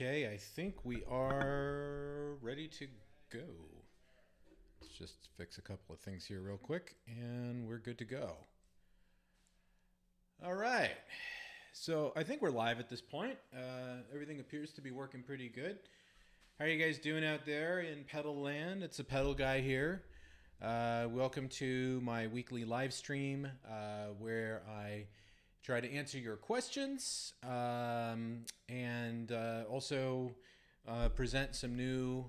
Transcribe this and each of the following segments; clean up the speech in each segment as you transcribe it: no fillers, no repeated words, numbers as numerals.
Okay, I think we are ready to go. Let's just fix a couple of things here real quick, and we're good to go. All right. So I think we're live at this point. Everything appears to be working pretty good. How are you guys doing out there in pedal land? It's a pedal guy here. Welcome to my weekly live stream where I try to answer your questions and also present some new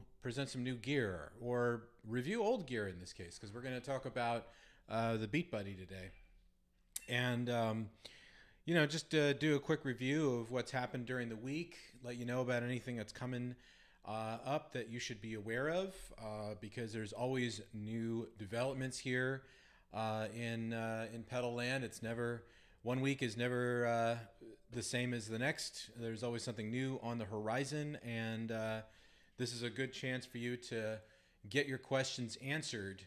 gear or review old gear in this case, because we're going to talk about the BeatBuddy today. And just do a quick review of what's happened during the week, let you know about anything that's coming up that you should be aware of, because there's always new developments here in pedal land. It's never, one week is never the same as the next. There's always something new on the horizon, and this is a good chance for you to get your questions answered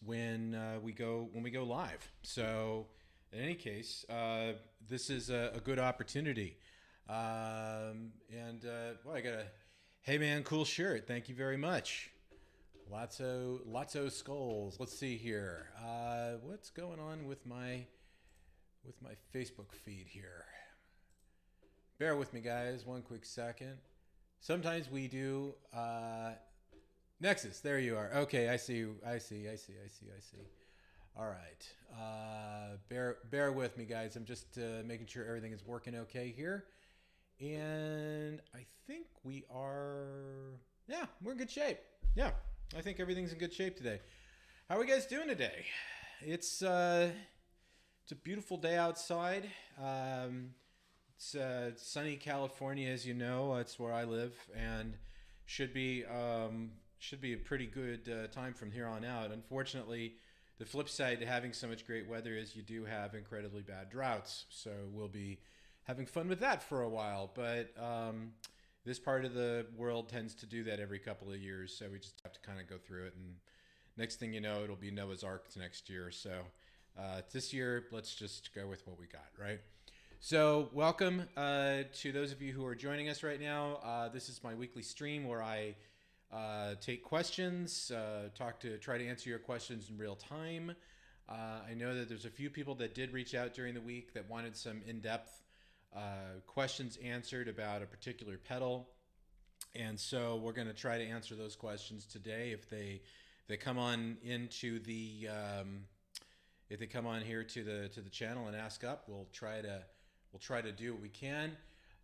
when we go live. So in any case, this is a good opportunity. Well, I got a, hey man, cool shirt. Thank you very much. Lots of skulls. Let's see here. What's going on with my Facebook feed here? Bear with me, guys. One quick second. Sometimes we do Nexus. There you are. Okay, I see. All right. Bear with me, guys. I'm just making sure everything is working okay here. And I think we are, yeah, we're in good shape. Yeah, I think everything's in good shape today. How are you guys doing today? It's a beautiful day outside. It's sunny California, as you know. That's where I live, and should be a pretty good time from here on out. Unfortunately, the flip side to having so much great weather is you do have incredibly bad droughts. So we'll be having fun with that for a while, but this part of the world tends to do that every couple of years, so we just have to kind of go through it, and next thing you know, it'll be Noah's Ark next year. So this year, let's just go with what we got, right? So welcome to those of you who are joining us right now. This is my weekly stream where I take questions, try to answer your questions in real time. I know that there's a few people that did reach out during the week that wanted some in-depth questions answered about a particular pedal, and so we're going to try to answer those questions today. If they come on into the if they come on here to the channel and ask up, we'll try to do what we can.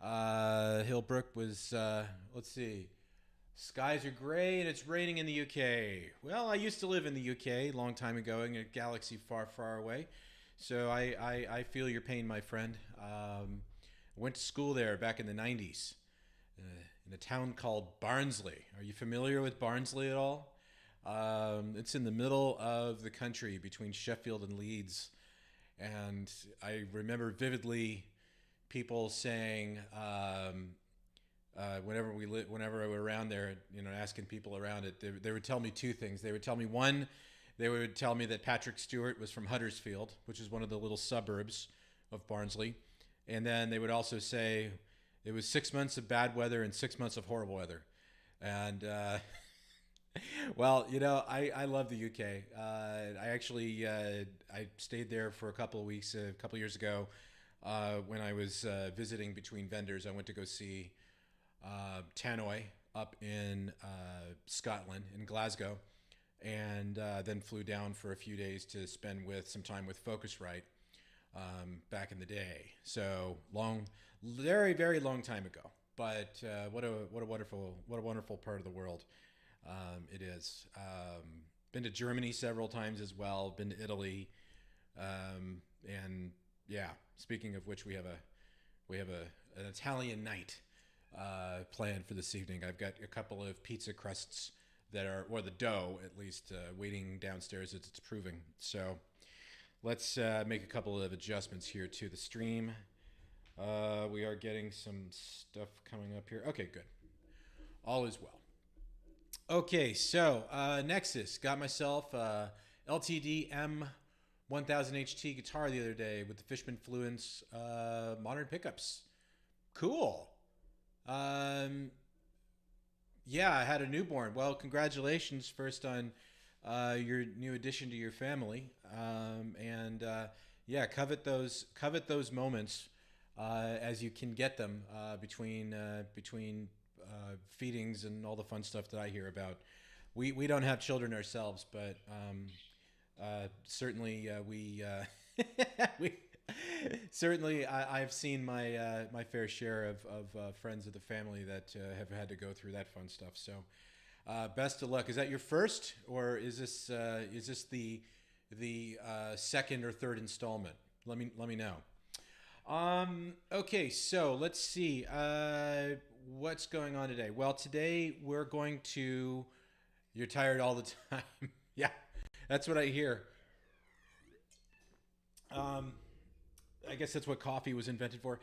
Hillbrook was let's see, skies are gray and it's raining in the UK. Well, I used to live in the UK a long time ago in a galaxy far away, so I feel your pain, my friend. Went to school there back in the 90s in a town called Barnsley. Are you familiar with Barnsley at all? It's in the middle of the country between Sheffield and Leeds. And I remember vividly people saying, whenever we were around there, asking people around it, they would tell me two things. They would tell me, one, they would tell me that Patrick Stewart was from Huddersfield, which is one of the little suburbs of Barnsley. And then they would also say it was 6 months of bad weather and 6 months of horrible weather. And, well, I love the UK. I actually, I stayed there for a couple of weeks, a couple of years ago, when I was visiting between vendors. I went to go see Tannoy up in Scotland, in Glasgow, and then flew down for a few days to spend some time with Focusrite. Back in the day, so long, very long time ago. But what a wonderful part of the world it is. Been to Germany several times as well. Been to Italy, and yeah. Speaking of which, we have an Italian night planned for this evening. I've got a couple of pizza crusts that are, or the dough at least, waiting downstairs as it's proving. So. Let's make a couple of adjustments here to the stream. We are getting some stuff coming up here. Okay, good. All is well. Okay, so Nexus. Got myself LTD M1000 HT guitar the other day with the Fishman Fluence modern pickups. Cool. Um, yeah, I had a newborn. Well, congratulations first on your new addition to your family. And yeah, covet those moments as you can get them between feedings and all the fun stuff that I hear about. We don't have children ourselves, but certainly we certainly I've seen my fair share of friends of the family that have had to go through that fun stuff. So best of luck. Is that your first, or is this the second or third installment? Let me know. Okay, so let's see. What's going on today? Well, today we're going to. You're tired all the time. Yeah, that's what I hear. Um, I guess that's what coffee was invented for.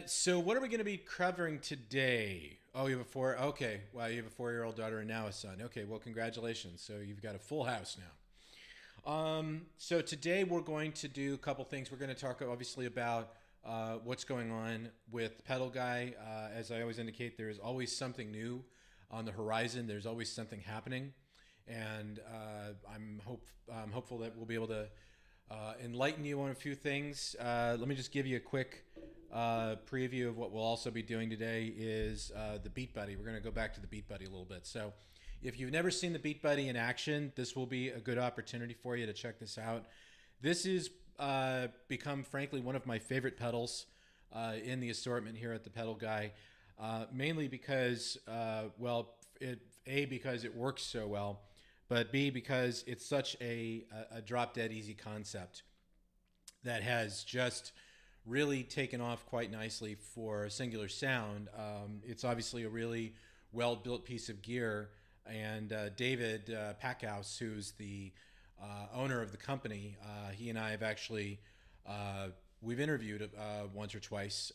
So what are we going to be covering today? Oh, you have a four. Okay, wow, you have a 4-year-old daughter and now a son. Okay, well, congratulations. So you've got a full house now. So today we're going to do a couple things. We're going to talk obviously about what's going on with Pedal Guy. As I always indicate, there is always something new on the horizon. There's always something happening, and I'm hopeful that we'll be able to enlighten you on a few things. Let me just give you a quick preview of what we'll also be doing today is the BeatBuddy. We're going to go back to the BeatBuddy a little bit. So if you've never seen the BeatBuddy in action, this will be a good opportunity for you to check this out. This has become, frankly, one of my favorite pedals in the assortment here at the Pedal Guy, mainly because, because it works so well, but B, because it's such a drop-dead easy concept that has just really taken off quite nicely for Singular Sound. It's obviously a really well-built piece of gear, and David Packhouse, who's the owner of the company, he and I have actually we've interviewed once or twice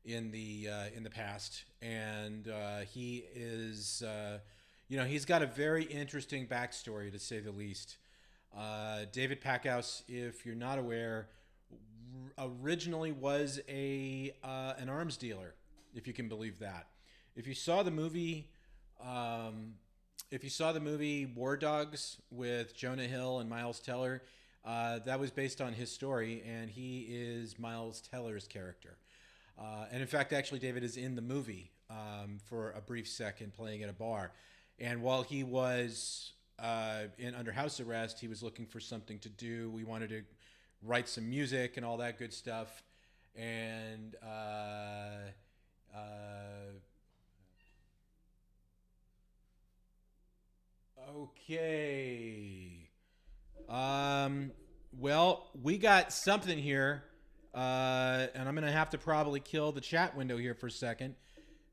in the past, and he is he's got a very interesting backstory, to say the least. David Packhouse, if you're not aware, originally was an arms dealer, if you can believe that. If you saw the movie, War Dogs with Jonah Hill and Miles Teller, that was based on his story, and he is Miles Teller's character. And in fact, actually, David is in the movie for a brief second, playing at a bar. And while he was under house arrest, he was looking for something to do. We wanted to write some music and all that good stuff. And okay. Well, we got something here, and I'm gonna have to probably kill the chat window here for a second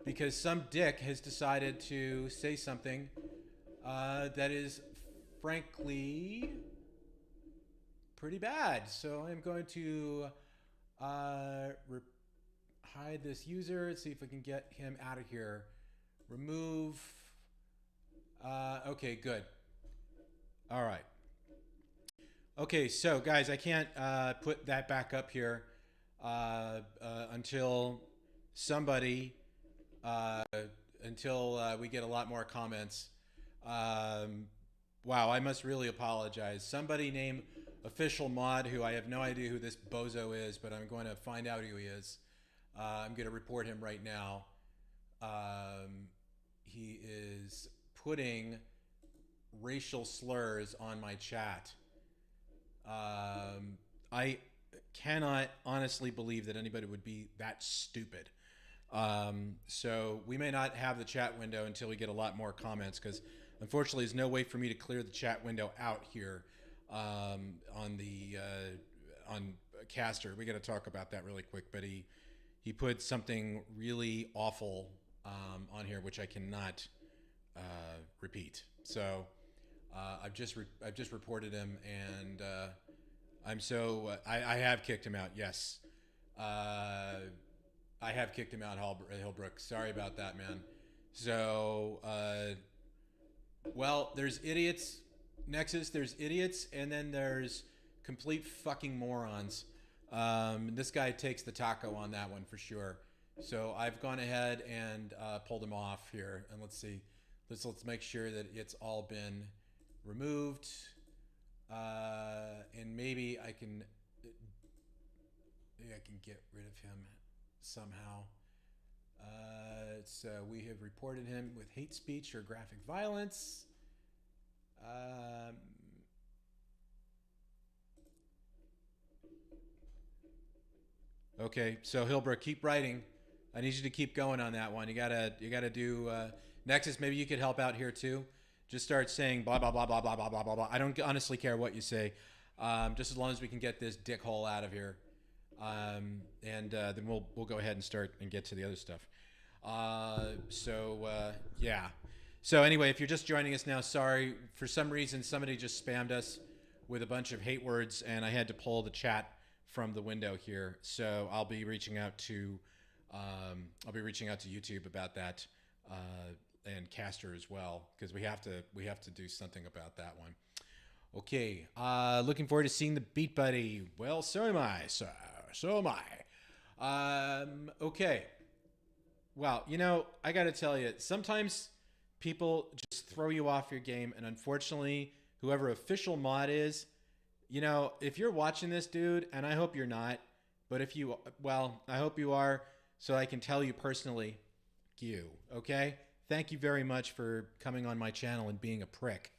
because some dick has decided to say something that is, frankly, pretty bad. So I'm going to hide this user. Let's see if we can get him out of here. Remove. Okay, good. All right. Okay, so guys, I can't put that back up here until somebody, until we get a lot more comments. Wow, I must really apologize. Somebody named Official Mod, who I have no idea who this bozo is, but I'm going to find out who he is. I'm going to report him right now. He is putting racial slurs on my chat. I cannot honestly believe that anybody would be that stupid. So we may not have the chat window until we get a lot more comments, because unfortunately there's no way for me to clear the chat window out here on Caster. We got to talk about that really quick, but he put something really awful on here, which I cannot repeat. So I've just reported him, and I have kicked him out. Yes, I have kicked him out, Hillbrook. Sorry about that, man. So well, there's idiots, Nexus. There's idiots, and then there's complete fucking morons. This guy takes the taco on that one for sure. So I've gone ahead and pulled him off here, and let's see. Let's make sure that it's all been removed, and maybe I can get rid of him somehow. So we have reported him with hate speech or graphic violence. Okay, so Hilbrook, keep writing. I need you to keep going on that one. You gotta do Nexus. Maybe you could help out here too. Just start saying blah blah blah blah blah blah blah blah blah. I don't honestly care what you say, just as long as we can get this dickhole out of here, and then we'll go ahead and start and get to the other stuff. Yeah. So anyway, if you're just joining us now, sorry. For some reason, somebody just spammed us with a bunch of hate words, and I had to pull the chat from the window here. So I'll be reaching out to YouTube about that, and Caster as well, because we have to do something about that one. Okay. Looking forward to seeing the BeatBuddy. Well, so am I, sir. So am I. Okay. Well, you know, I got to tell you, sometimes people just throw you off your game, and unfortunately, whoever official mod is, you know, if you're watching this, dude, and I hope you're not, but if you, well, I hope you are, so I can tell you personally, you, okay? Thank you very much for coming on my channel and being a prick,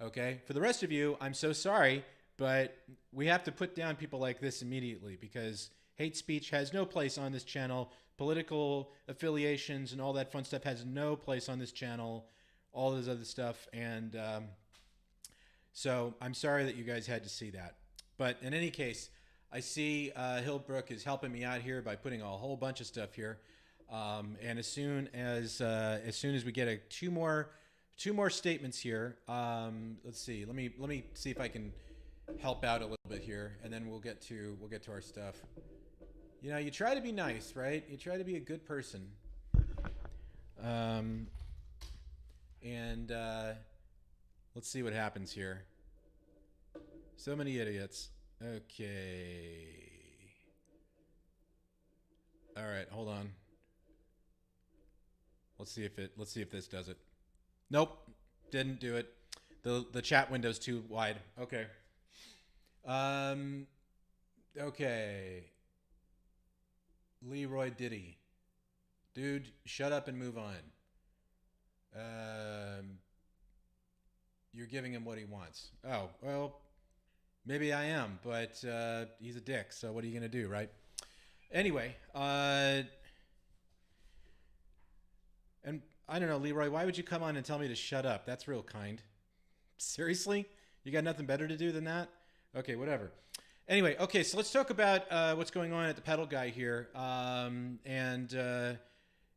okay? For the rest of you, I'm so sorry, but we have to put down people like this immediately, because hate speech has no place on this channel. Political affiliations and all that fun stuff has no place on this channel. All this other stuff, and so I'm sorry that you guys had to see that. But in any case, I see Hillbrook is helping me out here by putting a whole bunch of stuff here. And as soon as we get two more statements here, let's see. Let me see if I can help out a little bit here, and then we'll get to our stuff. You know, you try to be nice, right? You try to be a good person. Let's see what happens here. So many idiots. Okay. All right, hold on. Let's see if this does it. Nope, didn't do it. The chat window's too wide. Okay. Okay. Leroy Diddy. Dude, shut up and move on. You're giving him what he wants. Oh, well, maybe I am, but he's a dick, so what are you going to do, right? Anyway, and I don't know, Leroy, why would you come on and tell me to shut up? That's real kind. Seriously? You got nothing better to do than that? Okay, whatever. Anyway, okay, so let's talk about what's going on at the pedal guy here,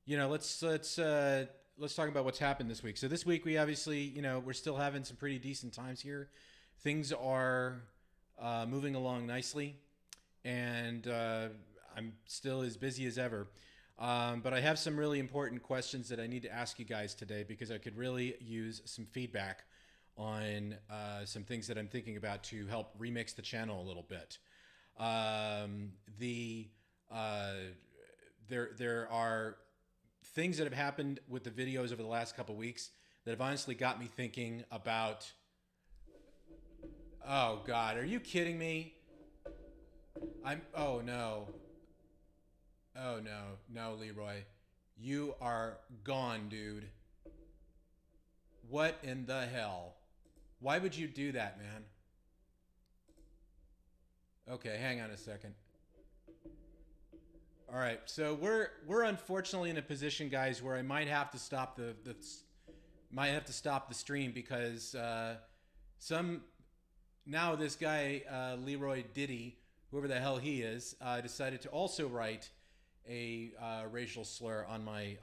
you know, let's talk about what's happened this week. So this week we obviously, you know, we're still having some pretty decent times here. Things are moving along nicely, and I'm still as busy as ever. But I have some really important questions that I need to ask you guys today, because I could really use some feedback on some things that I'm thinking about to help remix the channel a little bit. There are things that have happened with the videos over the last couple weeks that have honestly got me thinking about, oh God, are you kidding me? Oh no, Leroy, you are gone, dude. What in the hell? Why would you do that, man? Okay, hang on a second. All right, so we're unfortunately in a position, guys, where I might have to stop the stream, because now this guy Leroy Diddy, whoever the hell he is, decided to also write a racial slur on my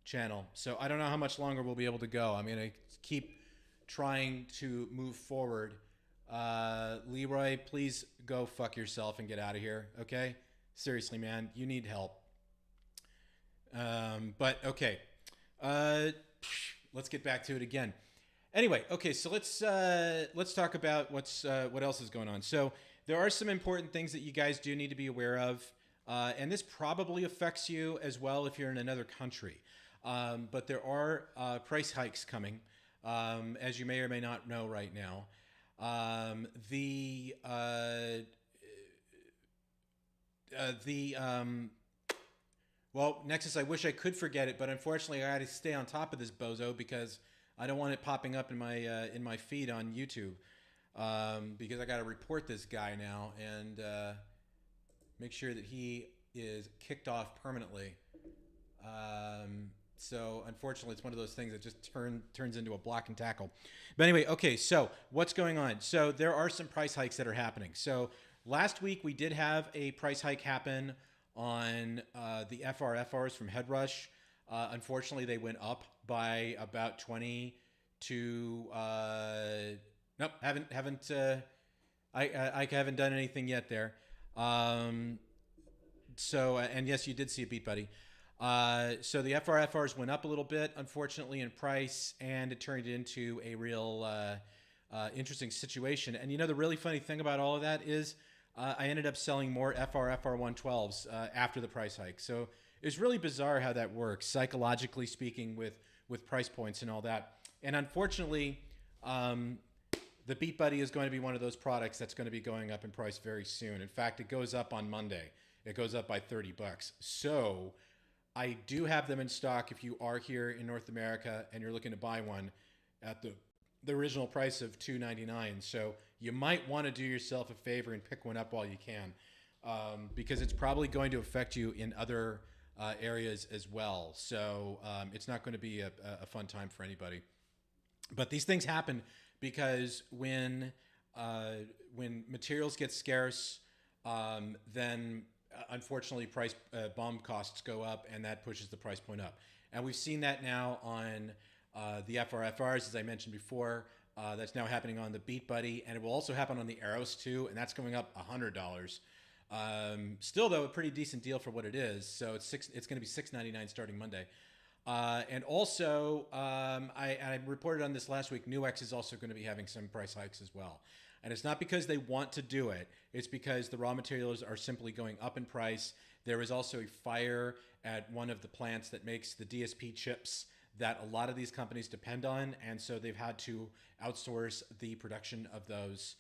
channel. So I don't know how much longer we'll be able to go. I'm gonna keep trying to move forward. Leroy, please go fuck yourself and get out of here, okay? Seriously, man, you need help. But okay, let's get back to it again. Anyway, okay, so let's talk about what else is going on. So there are some important things that you guys do need to be aware of. And this probably affects you as well if you're in another country. But there are price hikes coming, as you may or may not know right now. Well, Nexus, I wish I could forget it, but unfortunately, I got to stay on top of this bozo because I don't want it popping up in my feed on YouTube, because I got to report this guy now and make sure that he is kicked off permanently. So unfortunately, it's one of those things that just turns into a block and tackle. But anyway, okay, so what's going on? So there are some price hikes that are happening. So last week we did have a price hike happen on the FRFRs from Headrush. Unfortunately, they went up by about 20 to nope, I haven't done anything yet there. So and yes, you did see a BeatBuddy. So the FRFRs went up a little bit, unfortunately, in price, and it turned into a real interesting situation. And you know, the really funny thing about all of that is I ended up selling more FRFR 112s after the price hike. So it's really bizarre how that works, psychologically speaking, with price points and all that. And unfortunately, the BeatBuddy is going to be one of those products that's going to be going up in price very soon. In fact, it goes up on Monday. It goes up by $30. So I do have them in stock if you are here in North America and you're looking to buy one at the original price of $2.99. So you might want to do yourself a favor and pick one up while you can, because it's probably going to affect you in other areas as well. So it's not going to be a fun time for anybody. But these things happen because when materials get scarce, then unfortunately price BOM costs go up, and that pushes the price point up. And we've seen that now on the FRFRs, as I mentioned before. That's now happening on the BeatBuddy, and it will also happen on the Arrows too, and that's going up $100. Still, though, a pretty decent deal for what it is. So it's going to be $6.99 starting Monday. And also, I reported on this last week, NuX is also going to be having some price hikes as well. And it's not because they want to do it. It's because the raw materials are simply going up in price. There is also a fire at one of the plants that makes the DSP chips that a lot of these companies depend on. And so they've had to outsource the production of those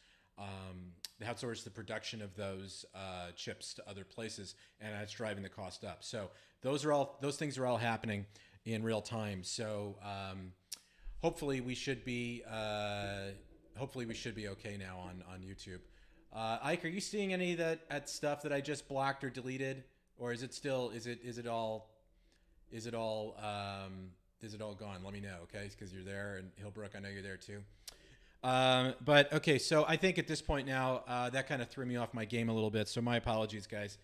chips to other places, and that's driving the cost up. So those things are all happening in real time. So hopefully we should be okay now on YouTube. Ike, are you seeing any of that stuff that I just blocked or deleted, or is it all gone? Let me know, okay? Because you're there, and Hillbrook, I know you're there too. But okay, so I think at this point now, that kind of threw me off my game a little bit. So my apologies, guys.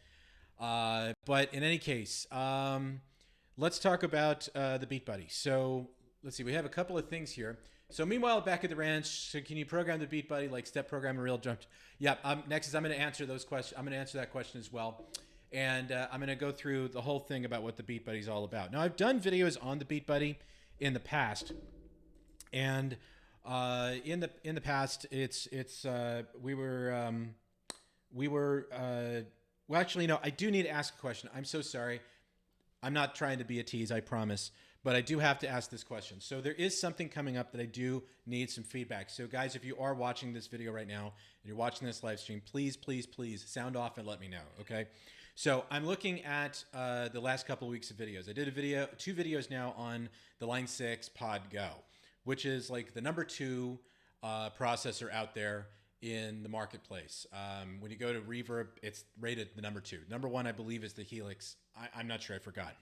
But in any case, let's talk about the BeatBuddy. So let's see, we have a couple of things here. So meanwhile, back at the ranch, so can you program the BeatBuddy like step program a real jump? Yeah. Next is I'm going to answer those questions. I'm going to answer that question as well. And I'm going to go through the whole thing about what the BeatBuddy is all about. Now, I've done videos on the BeatBuddy in the past, and in the past, well, actually, no, I do need to ask a question. I'm so sorry. I'm not trying to be a tease, I promise, but I do have to ask this question. So there is something coming up that I do need some feedback. So guys, if you are watching this video right now and you're watching this live stream, please, please, please sound off and let me know, okay? So I'm looking at the last couple of weeks of videos. I did two videos now on the Line 6 Pod Go, which is like the #2 processor out there in the marketplace. When you go to Reverb, it's rated the #2. #1, I believe, is the Helix. I'm not sure, I forgot.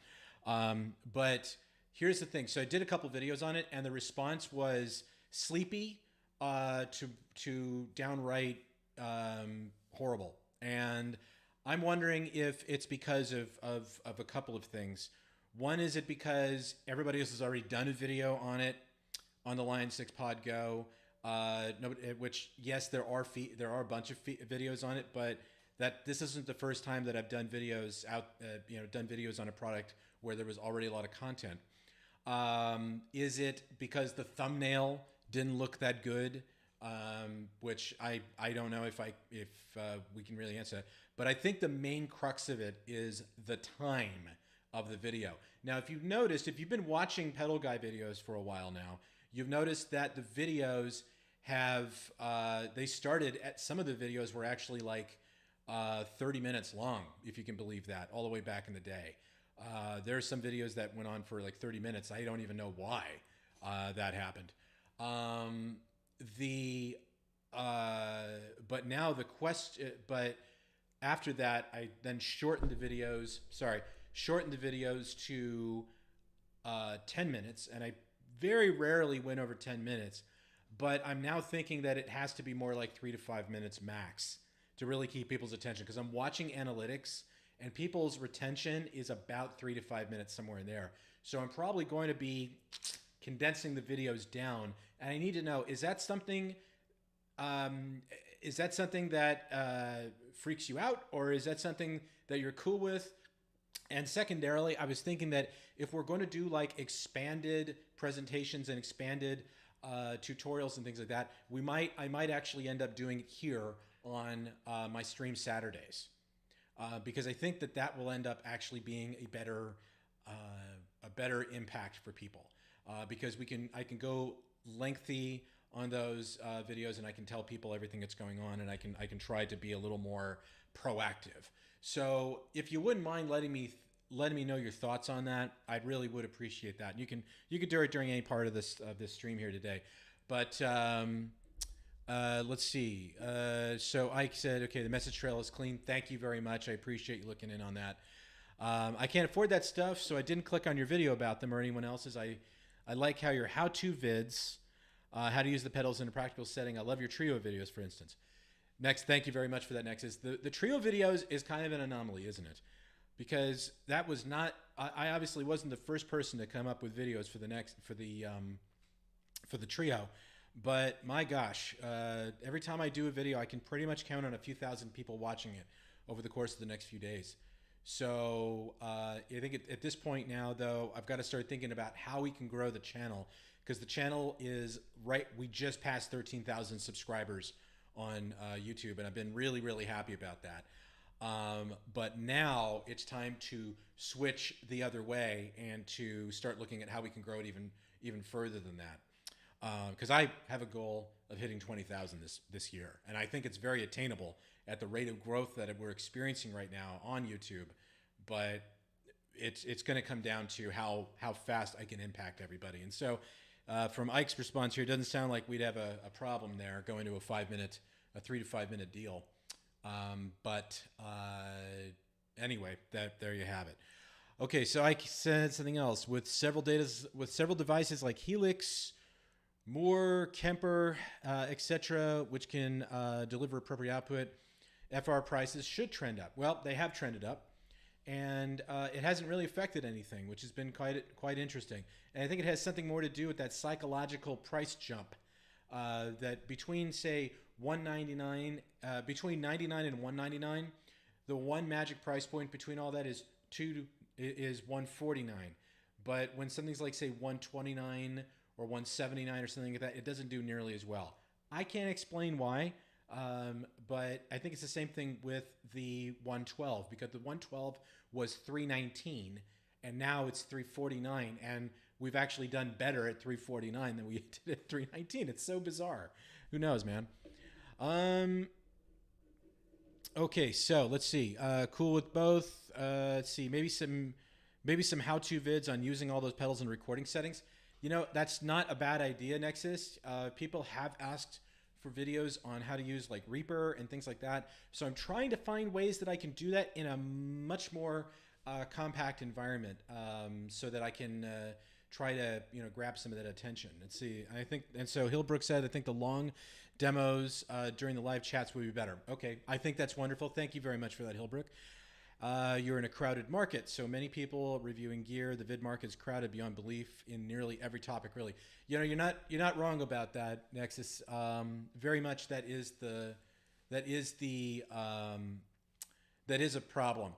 But here's the thing. So I did a couple videos on it, and the response was sleepy to downright horrible. And I'm wondering if it's because of a couple of things. One, is it because everybody else has already done a video on it on the Line 6 Pod Go? Which, yes, there are a bunch of videos on it, but this isn't the first time that I've done videos on a product where there was already a lot of content. Is it because the thumbnail didn't look that good which I don't know if we can really answer that. But I think the main crux of it is the time of the video. Now, if you've noticed, if you've been watching Pedal Guy videos for a while now, you've noticed that the videos have, they started at, some of the videos were actually like 30 minutes long, if you can believe that, all the way back in the day. There are some videos that went on for like 30 minutes. I don't even know why that happened. But now the question, but after that, I then shortened the videos to 10 minutes. And I very rarely went over 10 minutes, but I'm now thinking that it has to be more like 3 to 5 minutes max to really keep people's attention. Cause I'm watching analytics and people's retention is about 3 to 5 minutes, somewhere in there. So I'm probably going to be condensing the videos down. And I need to know, is that something that freaks you out, or is that something that you're cool with? And secondarily, I was thinking that if we're going to do like expanded presentations and expanded tutorials and things like that, I might actually end up doing it here on my stream Saturdays, because I think that will end up actually being a better impact for people, because I can go lengthy on those videos, and I can tell people everything that's going on, and I can try to be a little more proactive. So if you wouldn't mind letting me know your thoughts on that, I really would appreciate that. And you can do it during any part of this stream here today. But let's see. So Ike said, okay, the message trail is clean. Thank you very much. I appreciate you looking in on that. I can't afford that stuff, so I didn't click on your video about them or anyone else's. I like how your how-to vids, how to use the pedals in a practical setting. I love your trio videos, for instance. Next, thank you very much for that, Nexus. The trio videos is kind of an anomaly, isn't it? Because that was not, I obviously wasn't the first person to come up with videos for the trio, but my gosh, every time I do a video, I can pretty much count on a few thousand people watching it over the course of the next few days. So I think at this point now, though, I've got to start thinking about how we can grow the channel, because the channel is we just passed 13,000 subscribers on YouTube, and I've been really, really happy about that. But now it's time to switch the other way and to start looking at how we can grow it even further than that. Because I have a goal of hitting 20,000 this year, and I think it's very attainable at the rate of growth that we're experiencing right now on YouTube. But it's going to come down to how fast I can impact everybody. And so from Ike's response here, it doesn't sound like we'd have a problem there going to a 3 to 5 minute deal. But anyway, there you have it. Okay, so I said something else. With several devices like Helix, Moore, Kemper, etc., which can deliver appropriate output, FR prices should trend up. Well, they have trended up, and it hasn't really affected anything, which has been quite interesting. And I think it has something more to do with that psychological price jump that between, say, $199, between $99 and $199, the one magic price point between all that is $149. But when something's like, say, $129 or $179 or something like that, it doesn't do nearly as well. I can't explain why, but I think it's the same thing with the 112, because the 112 was $319 and now it's $349, and we've actually done better at $349 than we did at $319. It's so bizarre. Who knows, man? Okay, so let's see. Cool with both. Let's see. Maybe some how-to vids on using all those pedals and recording settings. You know, that's not a bad idea, Nexus. People have asked for videos on how to use like Reaper and things like that. So I'm trying to find ways that I can do that in a much more compact environment, so that I can try to grab some of that attention. Let's see. I think, and so Hillbrook said, I think the long demos during the live chats would be better. Okay, I think that's wonderful. Thank you very much for that, Hillbrook. You're in a crowded market, so many people reviewing gear. The vid market is crowded beyond belief in nearly every topic. Really, you're not wrong about that, Nexus. Very much that is a problem.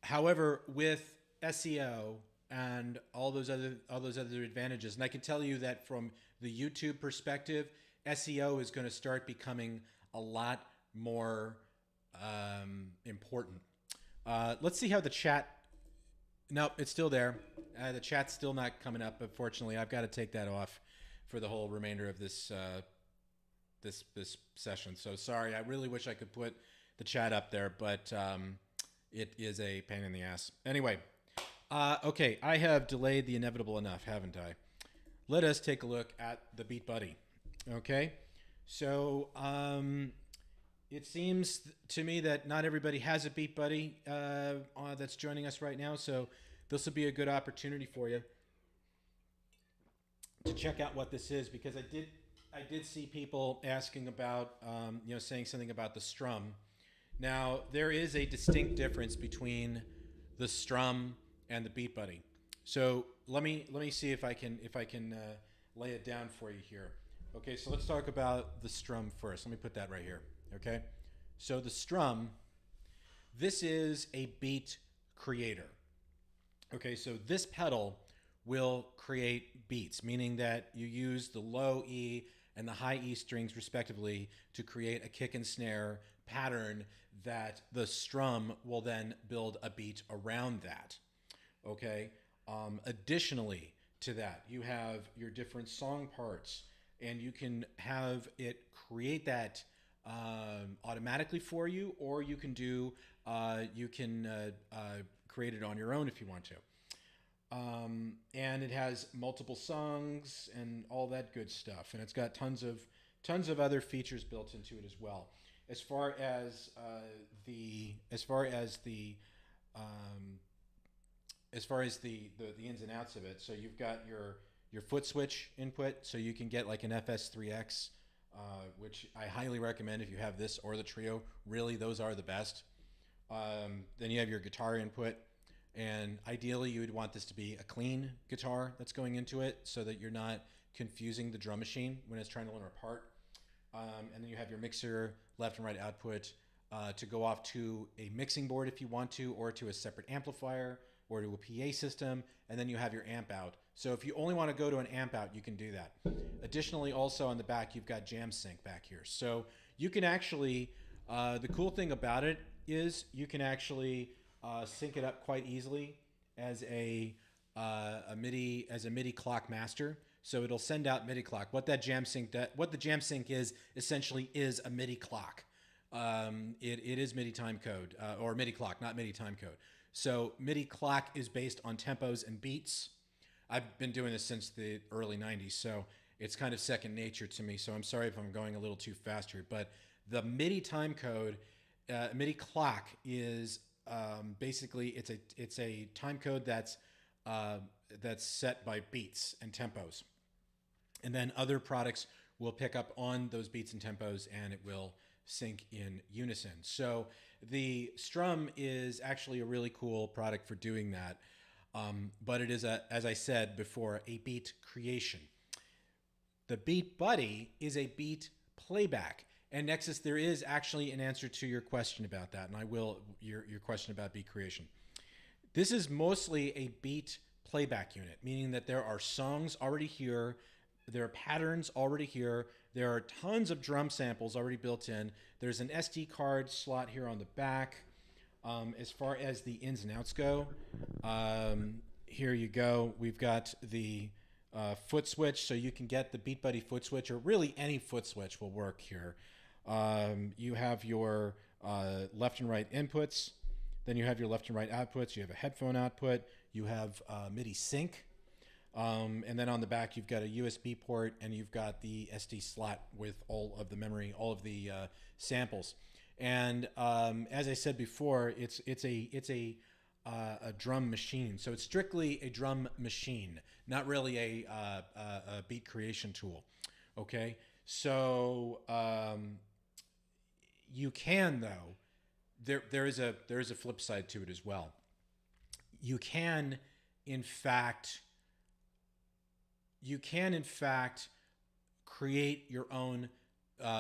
However, with SEO and all those other advantages, and I can tell you that from the YouTube perspective, SEO is going to start becoming a lot more important. Let's see how the chat. Nope, it's still there. The chat's still not coming up. Unfortunately, I've got to take that off for the whole remainder of this this session. So sorry. I really wish I could put the chat up there, but it is a pain in the ass. Anyway, okay, I have delayed the inevitable enough, haven't I? Let us take a look at the BeatBuddy. Okay, so it seems to me that not everybody has a BeatBuddy that's joining us right now, so this will be a good opportunity for you to check out what this is, because I did see people asking about, saying something about the strum. Now, there is a distinct difference between the strum and the BeatBuddy. So let me see if I can lay it down for you here. Okay, so let's talk about the strum first. Let me put that right here. Okay, so the strum, this is a beat creator. Okay, so this pedal will create beats, meaning that you use the low E and the high E strings respectively to create a kick and snare pattern that the strum will then build a beat around that. Okay, additionally to that, you have your different song parts, and you can have it create that automatically for you, or you can do create it on your own if you want to. And it has multiple songs and all that good stuff, and it's got tons of other features built into it as well. As far as the ins and outs of it, so you've got your foot switch input, so you can get like an FS3X, which I highly recommend if you have this or the Trio. Really, those are the best. Then you have your guitar input, and ideally you would want this to be a clean guitar that's going into it, so that you're not confusing the drum machine when it's trying to learn apart. And then you have your mixer left and right output to go off to a mixing board if you want to, or to a separate amplifier, or to a PA system, and then you have your amp out. So if you only want to go to an amp out, you can do that. Additionally, also on the back, you've got jam sync back here. So you can actually, the cool thing about it is you can actually sync it up quite easily as a MIDI clock master. So it'll send out MIDI clock. What the jam sync is essentially is a MIDI clock. It is MIDI time code, or MIDI clock, not MIDI time code. So MIDI clock is based on tempos and beats. I've been doing this since the early 90s, so it's kind of second nature to me. So I'm sorry if I'm going a little too fast here, but the MIDI time code, MIDI clock is basically it's a time code that's set by beats and tempos, and then other products will pick up on those beats and tempos, and it will sync in unison. So the Strum is actually a really cool product for doing that, but it is, as I said before, a beat creation. The BeatBuddy is a beat playback. And Nexus, there is actually an answer to your question about that, and I will, your question about beat creation. This is mostly a beat playback unit, meaning that there are songs already here, there are patterns already here, there are tons of drum samples already built in, there's an SD card slot here on the back. As far as the ins and outs go, here you go, we've got the foot switch, so you can get the BeatBuddy foot switch, or really any foot switch will work here. You have your left and right inputs, then you have your left and right outputs, you have a headphone output, you have MIDI sync, and then on the back you've got a USB port, and you've got the SD slot with all of the memory, all of the samples. And as I said before, it's a drum machine, so it's strictly a drum machine, not really a beat creation tool. Okay, so you can, though, there is a flip side to it as well. You can in fact create your own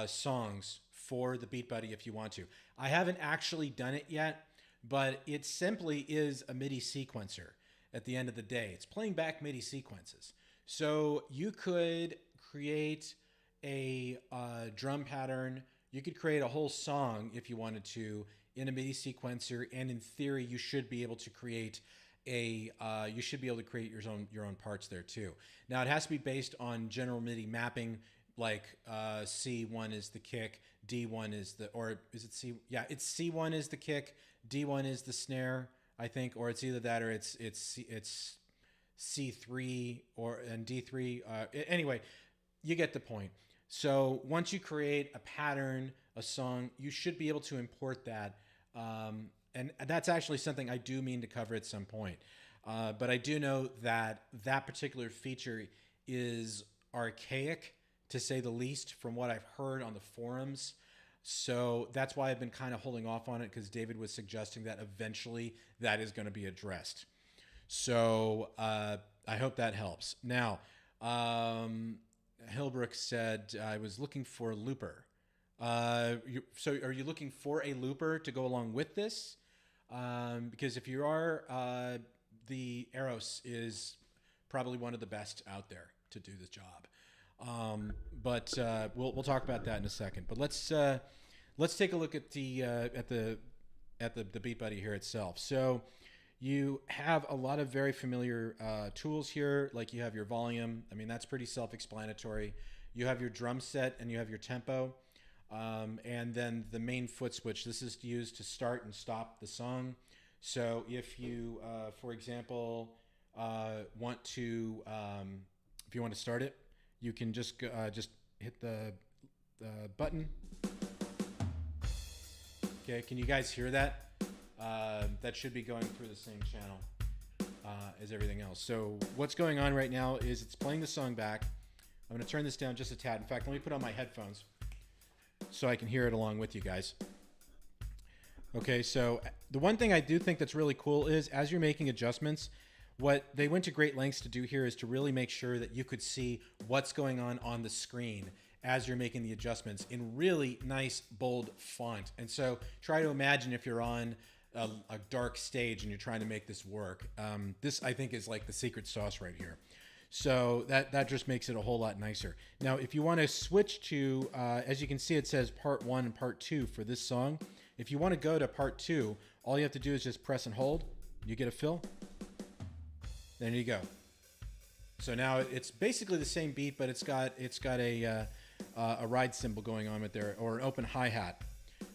songs for the BeatBuddy if you want to. I haven't actually done it yet, but it simply is a MIDI sequencer. At the end of the day, it's playing back MIDI sequences. So you could create a drum pattern. You could create a whole song if you wanted to in a MIDI sequencer, and in theory, you should be able to create your own parts there too. Now it has to be based on general MIDI mapping, like C1 is the kick, D1 is the, or is it C? Yeah, it's C1 is the kick, D1 is the snare, I think, or it's either that or it's C3 or and D3. Anyway, you get the point. So once you create a pattern, a song, you should be able to import that. And that's actually something I do mean to cover at some point. But I do know that that particular feature is archaic, to say the least, from what I've heard on the forums. So that's why I've been kind of holding off on it, because David was suggesting that eventually that is going to be addressed. So I hope that helps. Now, Hilbrook said, I was looking for a looper. So are you looking for a looper to go along with this? Because if you are, the Eros is probably one of the best out there to do this job. But we'll talk about that in a second. But let's take a look at the BeatBuddy here itself. So you have a lot of very familiar tools here, like you have your volume. I mean, that's pretty self-explanatory. You have your drum set and you have your tempo. And then the main foot switch. This is used to start and stop the song. So if you, for example, want to, if you want to start it, you can just hit the button. Okay, can you guys hear that? That should be going through the same channel as everything else. So what's going on right now is it's playing the song back. I'm going to turn this down just a tad. In fact, let me put on my headphones so I can hear it along with you guys. Okay, so the one thing I do think that's really cool is as you're making adjustments, what they went to great lengths to do here is to really make sure that you could see what's going on the screen as you're making the adjustments in really nice, bold font. And so try to imagine if you're on a dark stage and you're trying to make this work. This, I think, is like the secret sauce right here. So that just makes it a whole lot nicer. Now, if you want to switch to, as you can see, it says part 1 and part 2 for this song. If you want to go to part 2, all you have to do is just press and hold. You get a fill. There you go. So now it's basically the same beat, but it's got a ride cymbal going on with there, or an open hi-hat.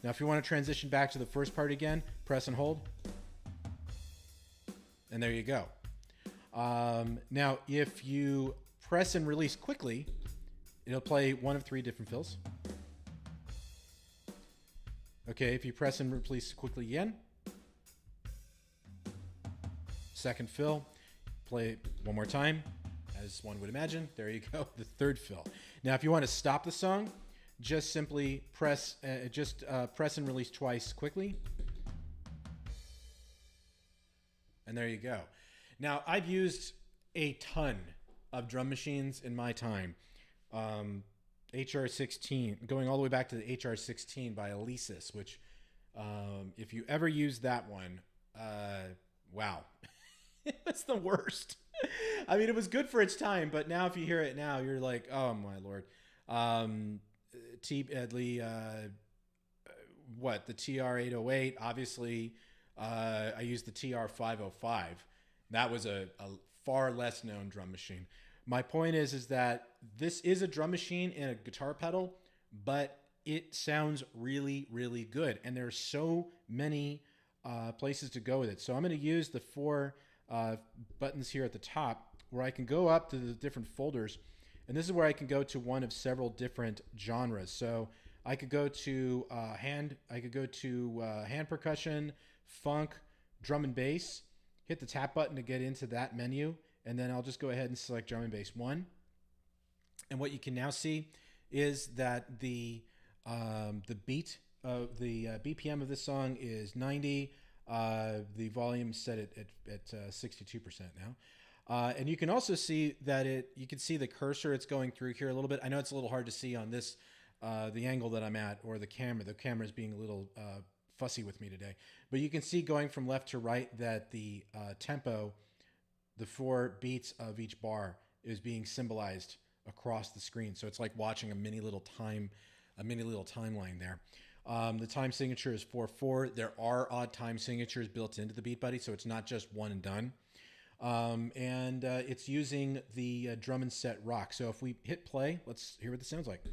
Now, if you want to transition back to the first part again, press and hold. And there you go. Now, if you press and release quickly, it'll play one of 3 different fills. Okay, if you press and release quickly again, second fill, play one more time, as one would imagine. There you go, the third fill. Now, if you want to stop the song, just simply press and release twice quickly. And there you go. Now, I've used a ton of drum machines in my time. HR16, going all the way back to the HR16 by Alesis, which if you ever use that one, wow. It's the worst. I mean, it was good for its time, but now if you hear it now, you're like, oh my Lord. The TR-808, obviously, I used the TR-505. That was a far less known drum machine. My point is that this is a drum machine and a guitar pedal, but it sounds really, really good. And there's so many places to go with it. So I'm going to use the 4 buttons here at the top where I can go up to the different folders. And this is where I can go to one of several different genres. So I could go to hand percussion, funk, drum and bass, hit the tap button to get into that menu. And then I'll just go ahead and select drum and bass 1. And what you can now see is that the beat of the BPM of this song is 90. The volume is set at 62% now. And you can also see that you can see the cursor it's going through here a little bit. I know it's a little hard to see on this, the angle that I'm at, or the camera. The camera is being a little fussy with me today. But you can see going from left to right that the tempo, the 4 beats of each bar, is being symbolized across the screen. So it's like watching a mini little timeline there. The time signature is 4/4. There are odd time signatures built into the BeatBuddy, so it's not just one and done. It's using the drum and set rock. So if we hit play, let's hear what this sounds like.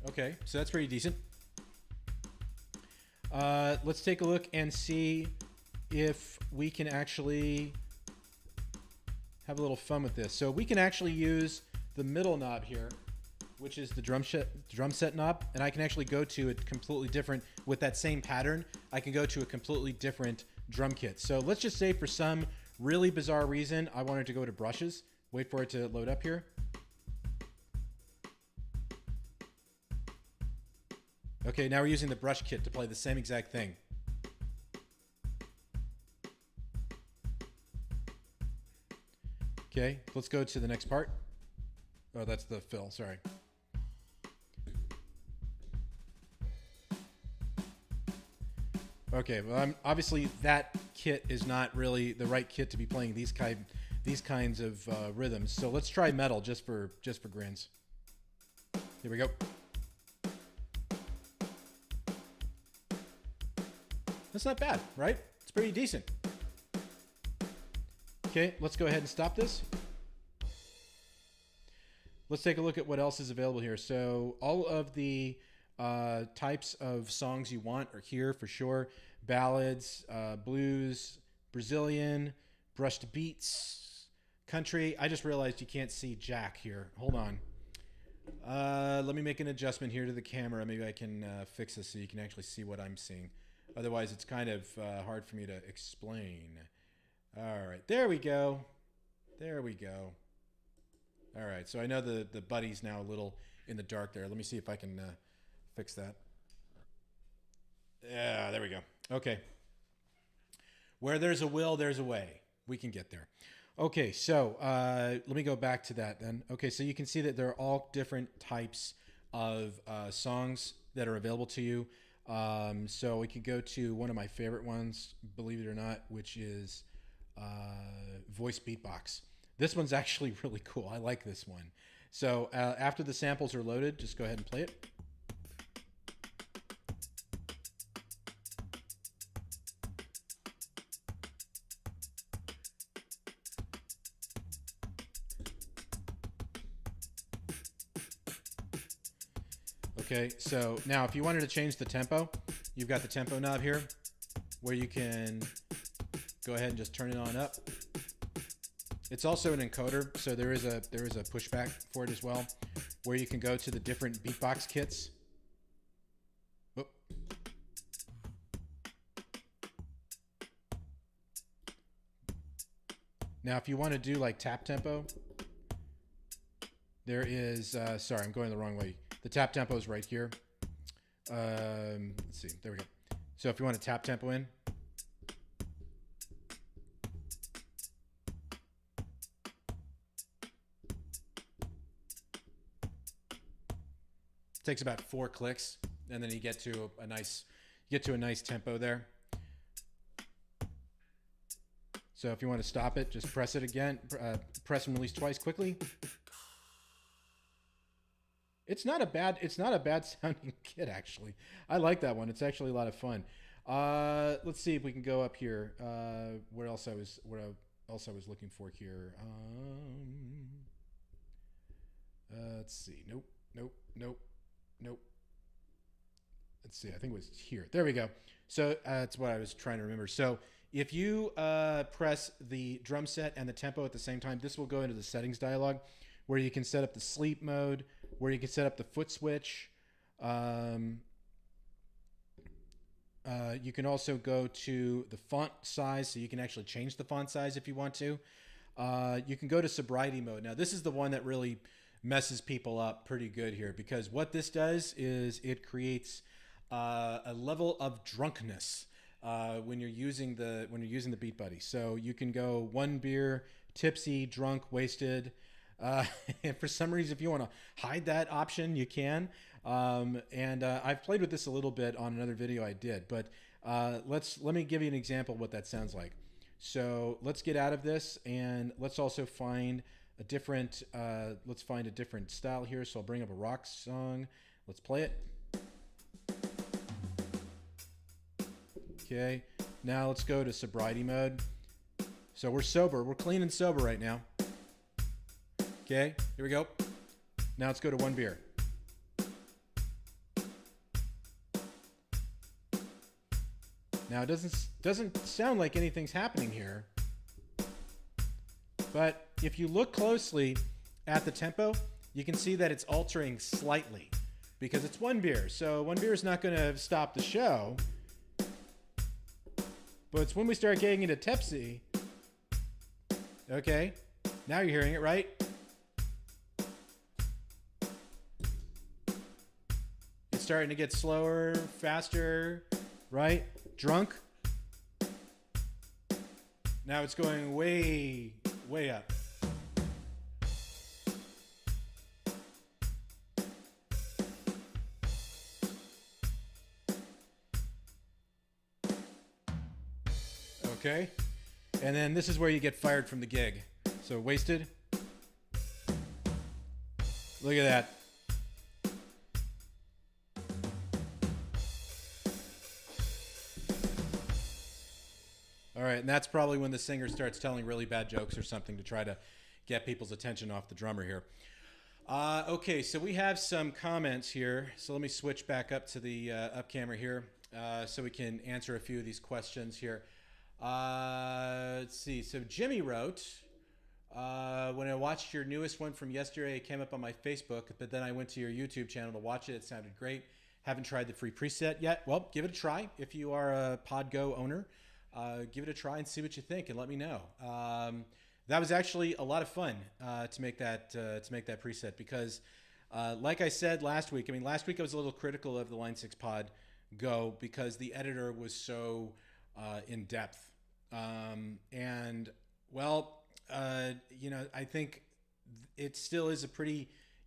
Okay, so that's pretty decent. Let's take a look and see if we can actually have a little fun with this. So we can actually use the middle knob here, which is the drum set knob, and I can actually go to a completely different, with that same pattern, I can go to a completely different drum kit. So let's just say for some really bizarre reason, I wanted to go to brushes. Wait for it to load up here. Okay, now we're using the brush kit to play the same exact thing. Okay, let's go to the next part. Oh, that's the fill, sorry. Okay, well, obviously that kit is not really the right kit to be playing these kinds of rhythms. So let's try metal just for grins. Here we go. That's not bad, right? It's pretty decent. Okay, let's go ahead and stop this. Let's take a look at what else is available here. So all of the types of songs you want are here for sure. Ballads, blues, Brazilian, brushed beats, country. I just realized you can't see Jack here. Hold on. Let me make an adjustment here to the camera. Maybe I can fix this so you can actually see what I'm seeing. Otherwise, it's kind of hard for me to explain. All right, there we go. There we go. All right, so I know the buddy's now a little in the dark there. Let me see if I can fix that. Yeah, there we go. Okay. Where there's a will, there's a way. We can get there. Okay, so let me go back to that then. Okay, so you can see that there are all different types of songs that are available to you. So we could go to one of my favorite ones, believe it or not, which is voice beatbox. This one's actually really cool. I like this one. So after the samples are loaded, just go ahead and play it. Okay, so now if you wanted to change the tempo, you've got the tempo knob here where you can go ahead and just turn it on up. It's also an encoder, so there is a pushback for it as well, where you can go to the different beatbox kits. Oop. Now if you want to do like tap tempo, there is, sorry, I'm going the wrong way. The tap tempo is right here. Let's see, there we go. So if you want to tap tempo in, it takes about 4 clicks, and then you get to a nice tempo there. So if you want to stop it, just press it again, press and release twice quickly. It's not a bad sounding kit, actually. I like that one. It's actually a lot of fun. Let's see if we can go up here. Where else I was looking for here. Let's see. Nope. Let's see. I think it was here. There we go. So that's what I was trying to remember. So if you press the drum set and the tempo at the same time, this will go into the settings dialog where you can set up the sleep mode, where you can set up the foot switch. You can also go to the font size, so you can actually change the font size if you want to. You can go to sobriety mode. Now, this is the one that really messes people up pretty good here, because what this does is it creates a level of drunkenness when you're using the BeatBuddy. So you can go 1 beer, tipsy, drunk, wasted. And for some reason, if you want to hide that option, you can. I've played with this a little bit on another video I did, but let me give you an example of what that sounds like. So let's get out of this, and let's also find a different style here. So I'll bring up a rock song. Let's play it. Okay, now let's go to sobriety mode. So we're sober. We're clean and sober right now. Okay, here we go. Now let's go to one beer. Now it doesn't sound like anything's happening here. But if you look closely at the tempo, you can see that it's altering slightly because it's one beer. So one beer is not going to stop the show. But it's when we start getting into tipsy. Okay, now you're hearing it, right? It's starting to get slower, faster, right? Drunk. Now it's going way, way up. Okay, and then this is where you get fired from the gig. So wasted. Look at that. All right, and that's probably when the singer starts telling really bad jokes or something to try to get people's attention off the drummer here. Okay, so we have some comments here. So let me switch back up to the up camera here so we can answer a few of these questions here. Let's see. So Jimmy wrote, when I watched your newest one from yesterday, it came up on my Facebook, but then I went to your YouTube channel to watch it. It sounded great. Haven't tried the free preset yet. Well, give it a try. If you are a PodGo owner, give it a try and see what you think and let me know. That was actually a lot of fun to make that preset because, like I said last week, last week I was a little critical of the Line 6 Pod Go because the editor was so in depth. I think it still is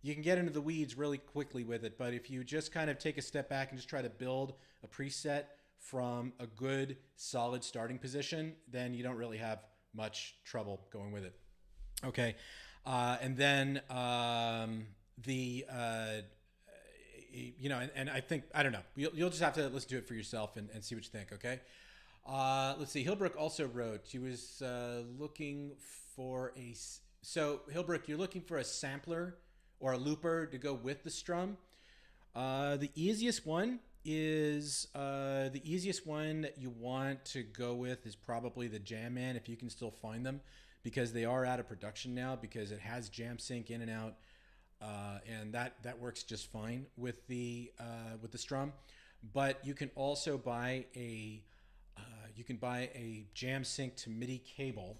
you can get into the weeds really quickly with it, but if you just kind of take a step back and just try to build a preset from a good, solid starting position, then you don't really have much trouble going with it. Okay. And I think, I don't know, you'll just have to listen to it for yourself and see what you think. Okay. Let's see. Hillbrook also wrote, she was looking for so Hillbrook, you're looking for a sampler or a looper to go with the strum. The easiest one that you want to go with is probably the Jam Man, if you can still find them, because they are out of production now because it has jam sync in and out. And that works just fine with the strum, but you can also buy a jam sync to MIDI cable,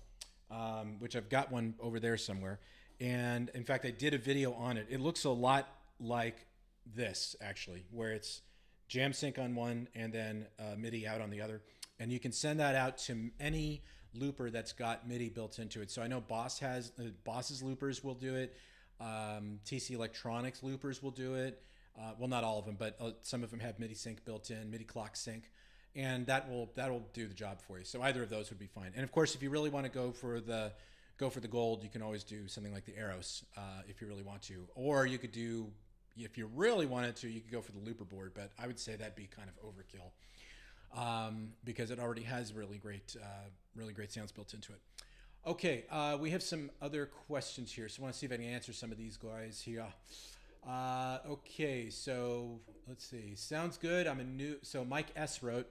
which I've got one over there somewhere. And in fact, I did a video on it. It looks a lot like this actually, where it's jam sync on one and then MIDI out on the other. And you can send that out to any looper that's got MIDI built into it. So I know Boss's loopers will do it. TC Electronics loopers will do it. Well, not all of them, but some of them have MIDI sync built in, MIDI clock sync, and that'll do the job for you. So either of those would be fine. And of course, if you really want to go for the gold, you can always do something like the Eros if you really want to, or you could do, if you really wanted to, you could go for the looper board. But I would say that'd be kind of overkill because it already has really great sounds built into it. Okay, we have some other questions here, so I want to see if I can answer some of these guys here. Okay, so let's see. Sounds good. So Mike S wrote,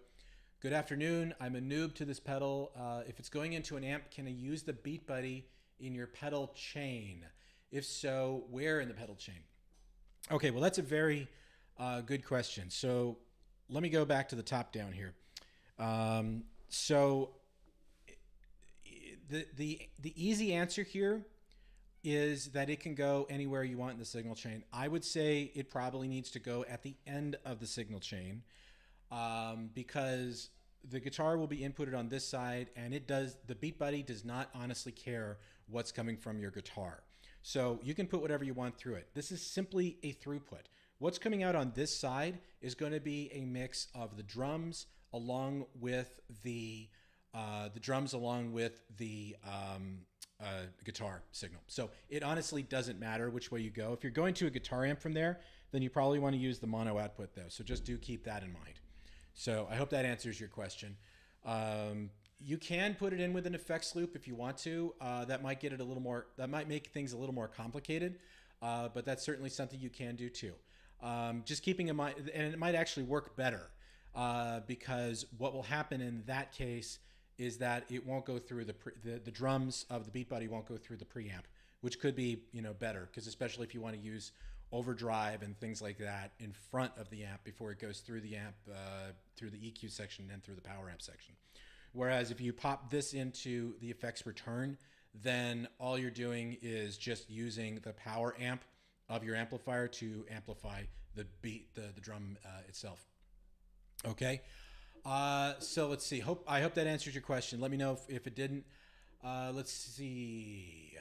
good afternoon. I'm a noob to this pedal. If it's going into an amp, can I use the BeatBuddy in your pedal chain? If so, where in the pedal chain? Okay, well, that's a very good question. So let me go back to the top down here. The easy answer here is that it can go anywhere you want in the signal chain. I would say it probably needs to go at the end of the signal chain because the guitar will be inputted on this side, and the BeatBuddy does not honestly care what's coming from your guitar. So you can put whatever you want through it. This is simply a throughput. What's coming out on this side is going to be a mix of the drums along with the guitar signal. So it honestly doesn't matter which way you go. If you're going to a guitar amp from there, then you probably want to use the mono output though. So just do keep that in mind. So I hope that answers your question. You can put it in with an effects loop if you want to. That might get it a little more. That might make things a little more complicated, but that's certainly something you can do too. Just keeping in mind, and it might actually work better because what will happen in that case is that it won't go through the drums of the BeatBuddy won't go through the preamp, which could be better because especially if you want to use overdrive and things like that in front of the amp before it goes through the amp, through the EQ section and through the power amp section. Whereas if you pop this into the effects return, then all you're doing is just using the power amp of your amplifier to amplify the beat, the drum itself. Okay. So let's see. I hope that answers your question. Let me know if it didn't. Let's see.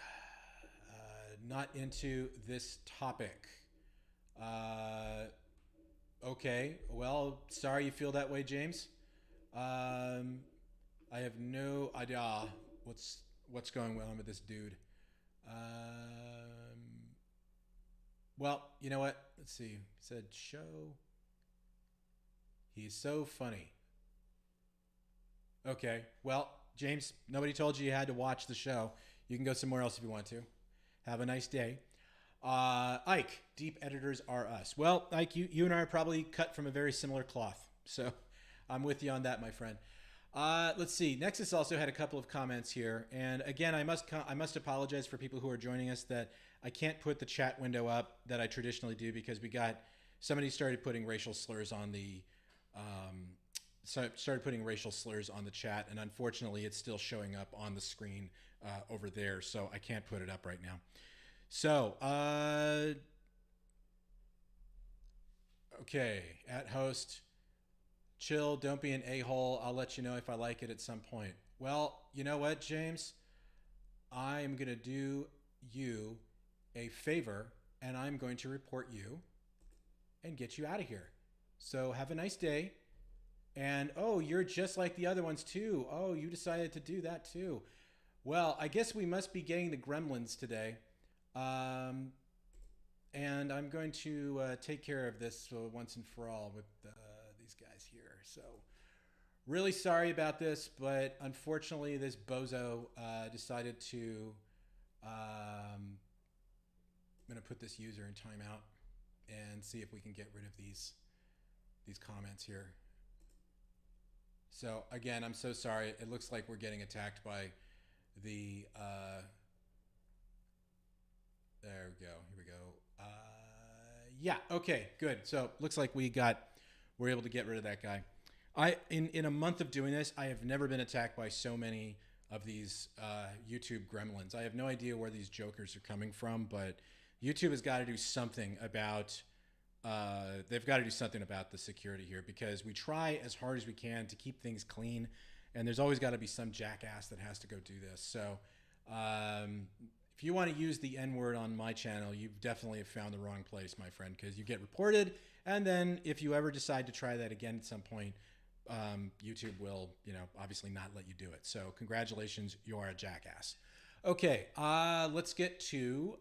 Not into this topic. Okay. Well, sorry you feel that way, James. I have no idea what's going on with this dude. Well, you know what? Let's see. He said show. He's so funny. Okay. Well, James, nobody told you had to watch the show. You can go somewhere else if you want to. Have a nice day. Ike, deep editors are us. Well, Ike, you and I are probably cut from a very similar cloth. So I'm with you on that, my friend. Let's see. Nexus also had a couple of comments here. And again, I must apologize for people who are joining us that I can't put the chat window up that I traditionally do because somebody started putting racial slurs on the chat, and unfortunately it's still showing up on the screen over there, so I can't put it up right now. So okay, at host, chill, don't be an a-hole. I'll let you know if I like it at some point. Well, you know what, James? I'm gonna do you a favor, and I'm going to report you and get you out of here. So have a nice day. And oh, you're just like the other ones too. Oh, you decided to do that too. Well, I guess we must be getting the gremlins today. And I'm going to take care of this once and for all with these guys here. So really sorry about this, but unfortunately this bozo decided to... I'm going to put this user in timeout and see if we can get rid of these comments here. So again, I'm so sorry. It looks like we're getting attacked by the, there we go. Here we go. Yeah. Okay, good. So looks like we're able to get rid of that guy. In a month of doing this, I have never been attacked by so many of these YouTube gremlins. I have no idea where these jokers are coming from, but YouTube has got to do something about they've got to do something about the security here because we try as hard as we can to keep things clean, and there's always got to be some jackass that has to go do this. So if you want to use the N-word on my channel, you definitely have found the wrong place, my friend, because you get reported, and then if you ever decide to try that again at some point, YouTube will, obviously not let you do it. So congratulations, you are a jackass. Okay, let's get to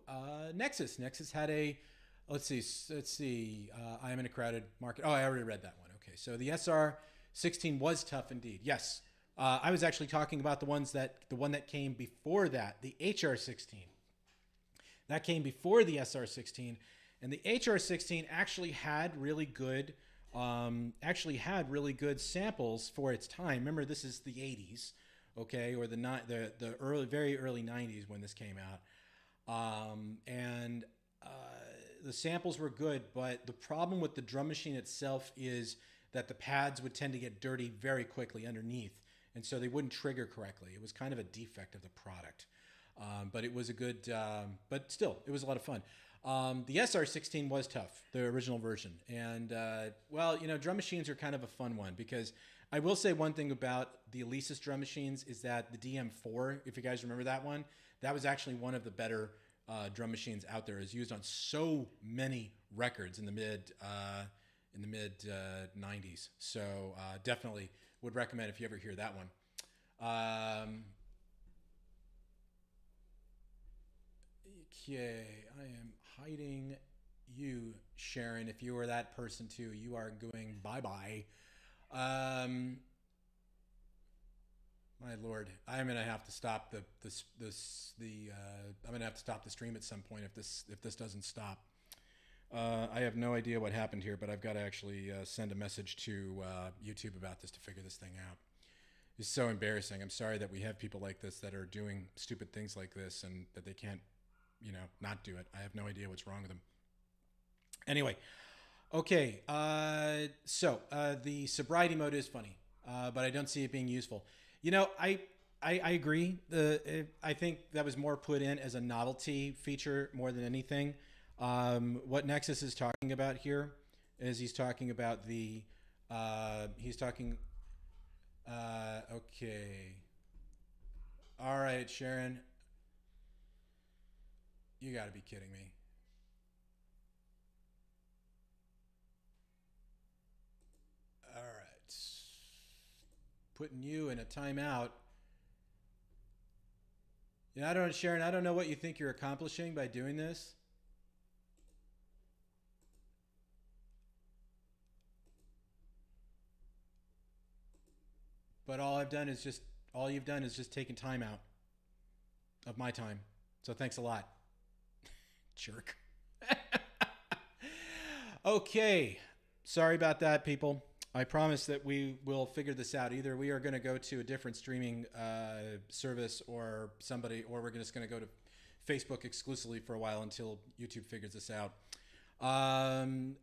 Nexus. Nexus had a, let's see. I am in a crowded market. Oh, I already read that one. Okay, so the SR16 was tough indeed. Yes, I was actually talking about the one that came before that, the HR16. That came before the SR16, and the HR16 actually had really good samples for its time. Remember, this is the 80s. Okay, or the very early 90s when this came out, and the samples were good, but the problem with the drum machine itself is that the pads would tend to get dirty very quickly underneath, and so they wouldn't trigger correctly. It was kind of a defect of the product, but it was a good, but still, it was a lot of fun. The SR16 was tough, the original version, and well, drum machines are kind of a fun one because I will say one thing about the Alesis drum machines is that the DM4, if you guys remember that one, that was actually one of the better drum machines out there. Is used on so many records in the mid 90s. So definitely would recommend if you ever hear that one. Okay, I am hiding you, Sharon. If you were that person too, you are going bye bye. Um, my lord, I'm gonna have to stop I'm gonna have to stop the stream at some point if this doesn't stop. I have no idea what happened here, but I've got to actually send a message to YouTube about this to figure this thing out. It's so embarrassing. I'm sorry that we have people like this that are doing stupid things like this and that they can't, not do it. I have no idea what's wrong with them. Anyway, okay. So the sobriety mode is funny, but I don't see it being useful. I agree. I think that was more put in as a novelty feature more than anything. What Nexus is talking about here is he's talking about okay. All right, Sharon. You got to be kidding me. All right. Putting you in a timeout. Sharon, I don't know what you think you're accomplishing by doing this. But all you've done is just taken time out of my time. So thanks a lot. Jerk. Okay. Sorry about that, people. I promise that we will figure this out. Either we are going to go to a different streaming service or we're just going to go to Facebook exclusively for a while until YouTube figures this out.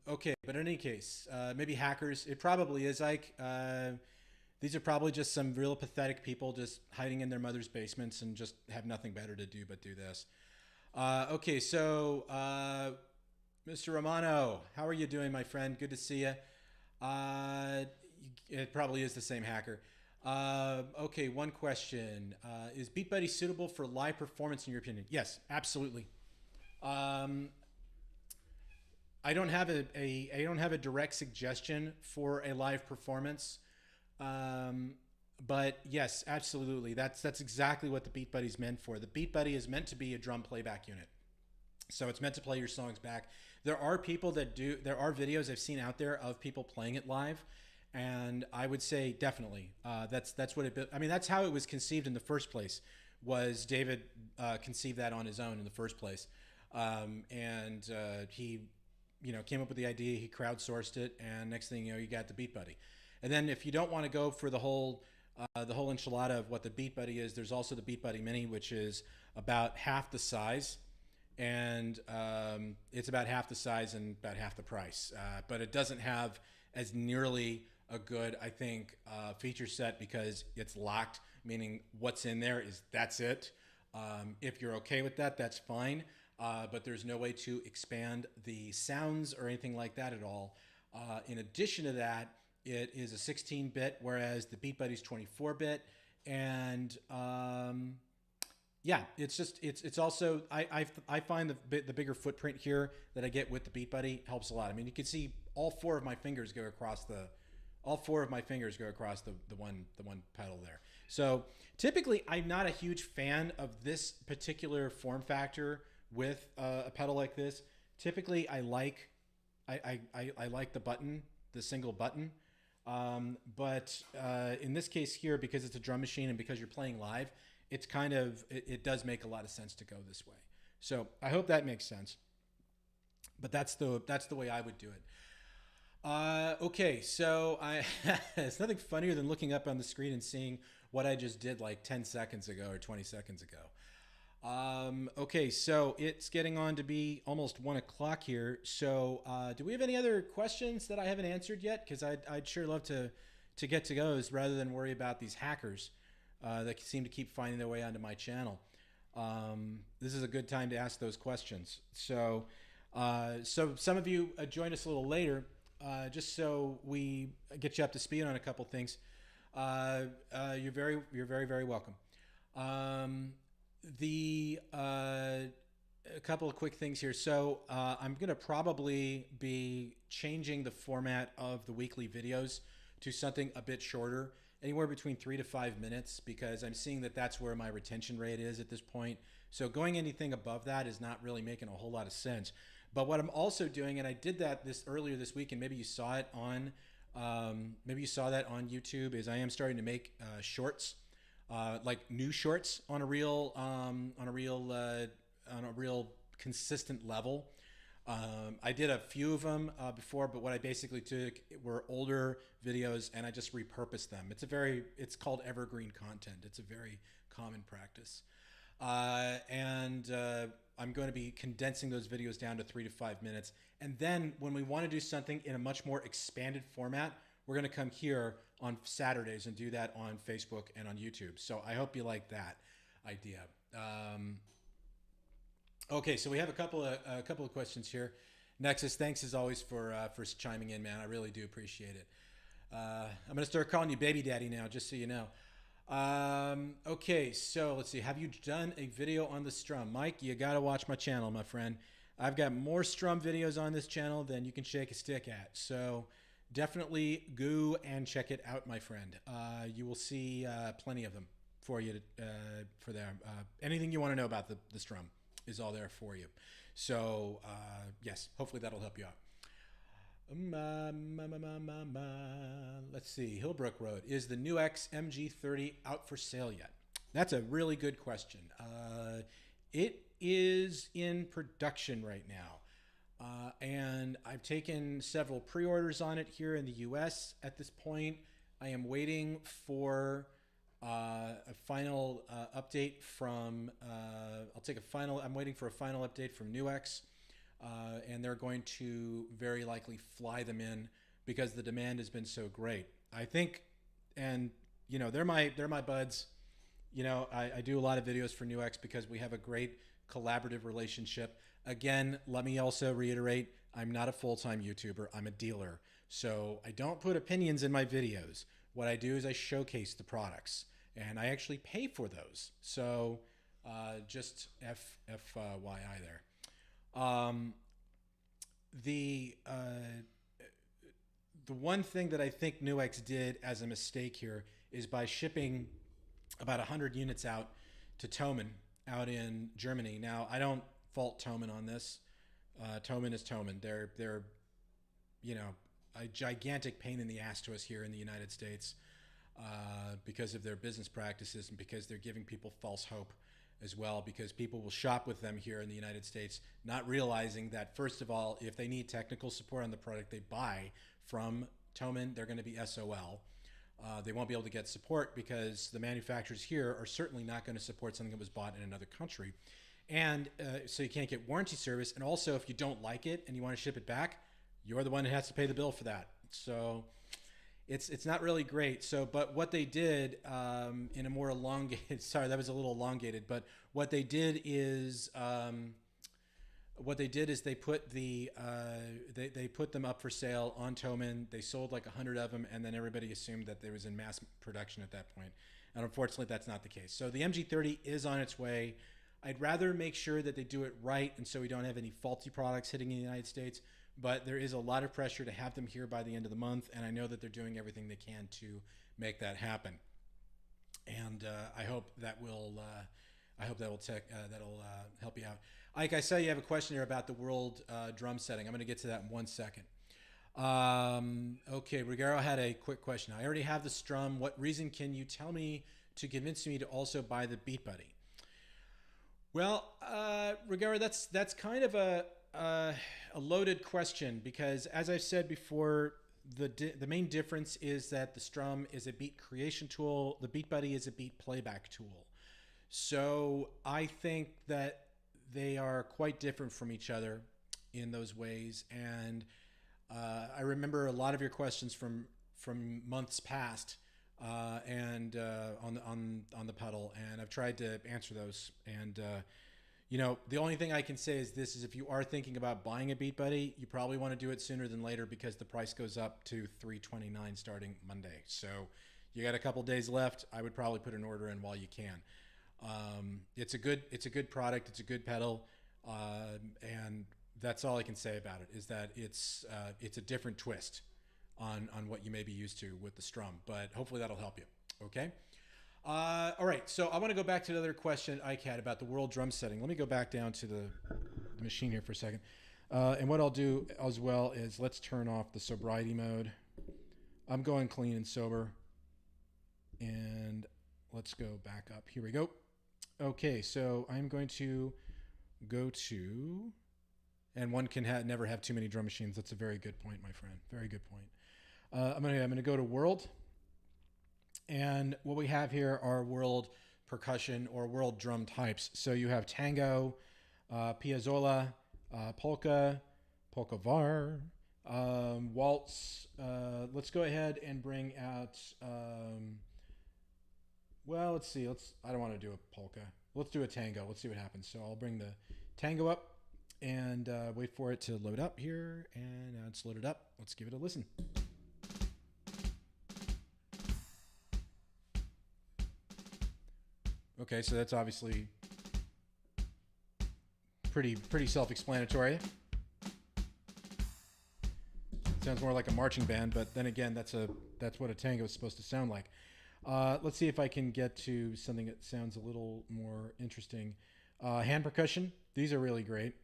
Okay, but in any case, maybe hackers. It probably is like these are probably just some real pathetic people just hiding in their mother's basements and just have nothing better to do but do this. Okay, so Mr. Romano, how are you doing, my friend? Good to see you. It probably is the same hacker. Okay, one question. Is BeatBuddy suitable for live performance in your opinion? Yes, absolutely. I don't have I don't have a direct suggestion for a live performance. But yes, absolutely. That's exactly what the BeatBuddy is meant for. The BeatBuddy is meant to be a drum playback unit. So it's meant to play your songs back. There are videos I've seen out there of people playing it live. And I would say definitely, that's what that's how it was conceived in the first place. Was David conceived that on his own in the first place, and he, came up with the idea. He crowdsourced it, and next thing you know, you got the BeatBuddy. And then if you don't want to go for the whole enchilada of what the BeatBuddy is, there's also the BeatBuddy Mini, which is about half the size, and it's about half the size and about half the price. But it doesn't have as nearly a good, I think, feature set because it's locked, meaning what's in there that's it. If you're okay with that, that's fine. But there's no way to expand the sounds or anything like that at all. In addition to that, it is a 16-bit, whereas the BeatBuddy is 24-bit. And yeah, it's also, I find the bigger footprint here that I get with the BeatBuddy helps a lot. I mean, you can see all four of my fingers go across the one pedal there. So typically, I'm not a huge fan of this particular form factor with a pedal like this. Typically, I like the button, the single button. But in this case here, because it's a drum machine and because you're playing live, it's it does make a lot of sense to go this way. So I hope that makes sense. But that's the way I would do it. Okay, so it's nothing funnier than looking up on the screen and seeing what I just did like 10 seconds ago or 20 seconds ago. Okay, so it's getting on to be almost 1 o'clock here. So do we have any other questions that I haven't answered yet? Because I'd sure love to get to those rather than worry about these hackers that seem to keep finding their way onto my channel. This is a good time to ask those questions. So some of you joined us a little later. Just so we get you up to speed on a couple things, you're very welcome. a couple of quick things here. So I'm going to probably be changing the format of the weekly videos to something a bit shorter, anywhere between 3 to 5 minutes, because I'm seeing that that's where my retention rate is at this point. So going anything above that is not really making a whole lot of sense. But what I'm also doing, and I did that earlier this week, and maybe you saw it on that on YouTube, is I am starting to make shorts, like new shorts on a real consistent level. I did a few of them before, but what I basically took were older videos and I just repurposed them. It's called evergreen content. It's a very common practice. And I'm going to be condensing those videos down to 3 to 5 minutes. And then when we want to do something in a much more expanded format, we're going to come here on Saturdays and do that on Facebook and on YouTube. So I hope you like that idea. Okay, so we have a couple of questions here. Nexus, thanks as always for chiming in, man. I really do appreciate it. I'm gonna start calling you baby daddy now, just so you know. Okay, so let's see. Have you done a video on the strum? Mike, you gotta watch my channel, my friend. I've got more strum videos on this channel than you can shake a stick at. So definitely go and check it out, my friend. You will see plenty of them for you for there. Anything you want to know about the strum is all there for you. So yes, hopefully that'll help you out. Let's see. Hillbrook Road. Is the new X MG30 out for sale yet? That's a really good question. It is in production right now. And I've taken several pre-orders on it here in the US at this point. I am waiting for a final update from, I'm waiting for a final update from Nuix, and they're going to very likely fly them in because the demand has been so great. I think, and you know, they're my buds. You know, I do a lot of videos for Nuix because we have a great collaborative relationship. Again, let me also reiterate, I'm not a full-time YouTuber, I'm a dealer. So I don't put opinions in my videos. What I do is I showcase the products and I actually pay for those. So just FYI there. The one thing that I think Nuix did as a mistake here is by shipping about 100 units out to Thomann out in Germany. Now, I don't fault Thomann on this. Thomann is Thomann. They're you know, a gigantic pain in the ass to us here in the United States because of their business practices and because they're giving people false hope as well, because people will shop with them here in the United States, not realizing that, first of all, if they need technical support on the product they buy from Thomann, they're going to be SOL. They won't be able to get support because the manufacturers here are certainly not going to support something that was bought in another country. And so you can't get warranty service. And also, if you don't like it and you want to ship it back, you're the one who has to pay the bill for that. So it's not really great. So, but what they did in a more elongated, sorry, that was a little elongated, but what they did is they put they put them up for sale on Thomann. They sold like 100 of them, and then everybody assumed that they was in mass production at that point. And unfortunately, that's not the case. So the MG30 is on its way. I'd rather make sure that they do it right, and so we don't have any faulty products hitting in the United States. But there is a lot of pressure to have them here by the end of the month, and I know that they're doing everything they can to make that happen. And I hope that will help you out. Ike, I saw you have a question here about the world drum setting. I'm going to get to that in 1 second. Okay, Rigaro had a quick question. I already have the strum. What reason can you tell me to convince me to also buy the BeatBuddy? Well, Rigaro, that's kind of a loaded question, because as I've said before, the main difference is that the strum is a beat creation tool. The BeatBuddy is a beat playback tool. So I think that they are quite different from each other in those ways. And I remember a lot of your questions from months past and on the pedal, and I've tried to answer those. And you know, the only thing I can say is this: is if you are thinking about buying a BeatBuddy, you probably want to do it sooner than later, because the price goes up to $329 starting Monday. So you got a couple days left. I would probably put an order in while you can. It's a good product. It's a good pedal. And that's all I can say about it, is that it's a different twist on what you may be used to with the strum, but hopefully that'll help you. Okay. All right. So I want to go back to another question Ike had about the world drum setting. Let me go back down to the machine here for a second. And what I'll do as well is let's turn off the sobriety mode. I'm going clean and sober. And let's go back up. Here we go. Okay, so I'm going to go to, and one can never have too many drum machines. That's a very good point, my friend. Very good point. I'm gonna go to world, and what we have here are world percussion or world drum types. So you have tango, piazzolla, polka, polka var, waltz. Let's go ahead and bring out. Well, let's see. I don't want to do a polka. Let's do a tango. Let's see what happens. So I'll bring the tango up and wait for it to load up here. And now it's loaded up. Let's give it a listen. Okay, so that's obviously pretty self-explanatory. Sounds more like a marching band, but then again, that's what a tango is supposed to sound like. Let's see if I can get to something that sounds a little more interesting. Hand percussion. These are really great.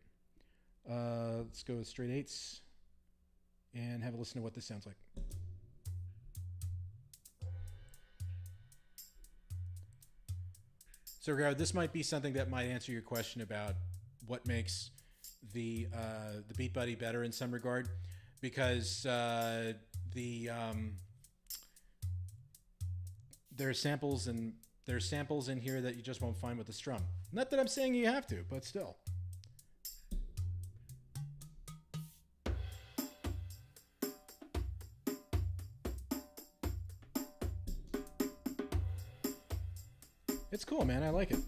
Let's go with straight eights and have a listen to what this sounds like. So, Ricardo, this might be something that might answer your question about what makes the BeatBuddy better in some regard, because there's samples in here that you just won't find with the strum. Not that I'm saying you have to, but still. It's cool, man. I like it.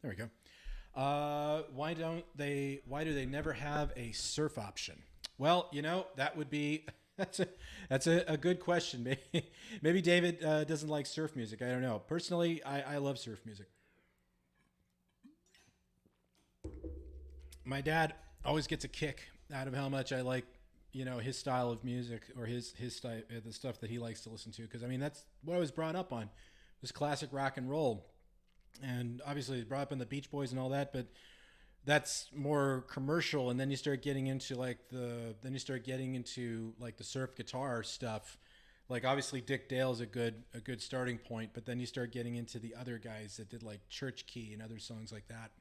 There we go. Why do they never have a surf option? Well, that would be that's a good question. Maybe David doesn't like surf music. I don't know. Personally, I love surf music. My dad always gets a kick out of how much I like, his style of music, or his style, the stuff that he likes to listen to. Because that's what I was brought up on, was classic rock and roll, and obviously brought up on the Beach Boys and all that. But that's more commercial, and then you start getting into the surf guitar stuff. Like, obviously Dick Dale's a good starting point, but then you start getting into the other guys that did like Church Key and other songs like that.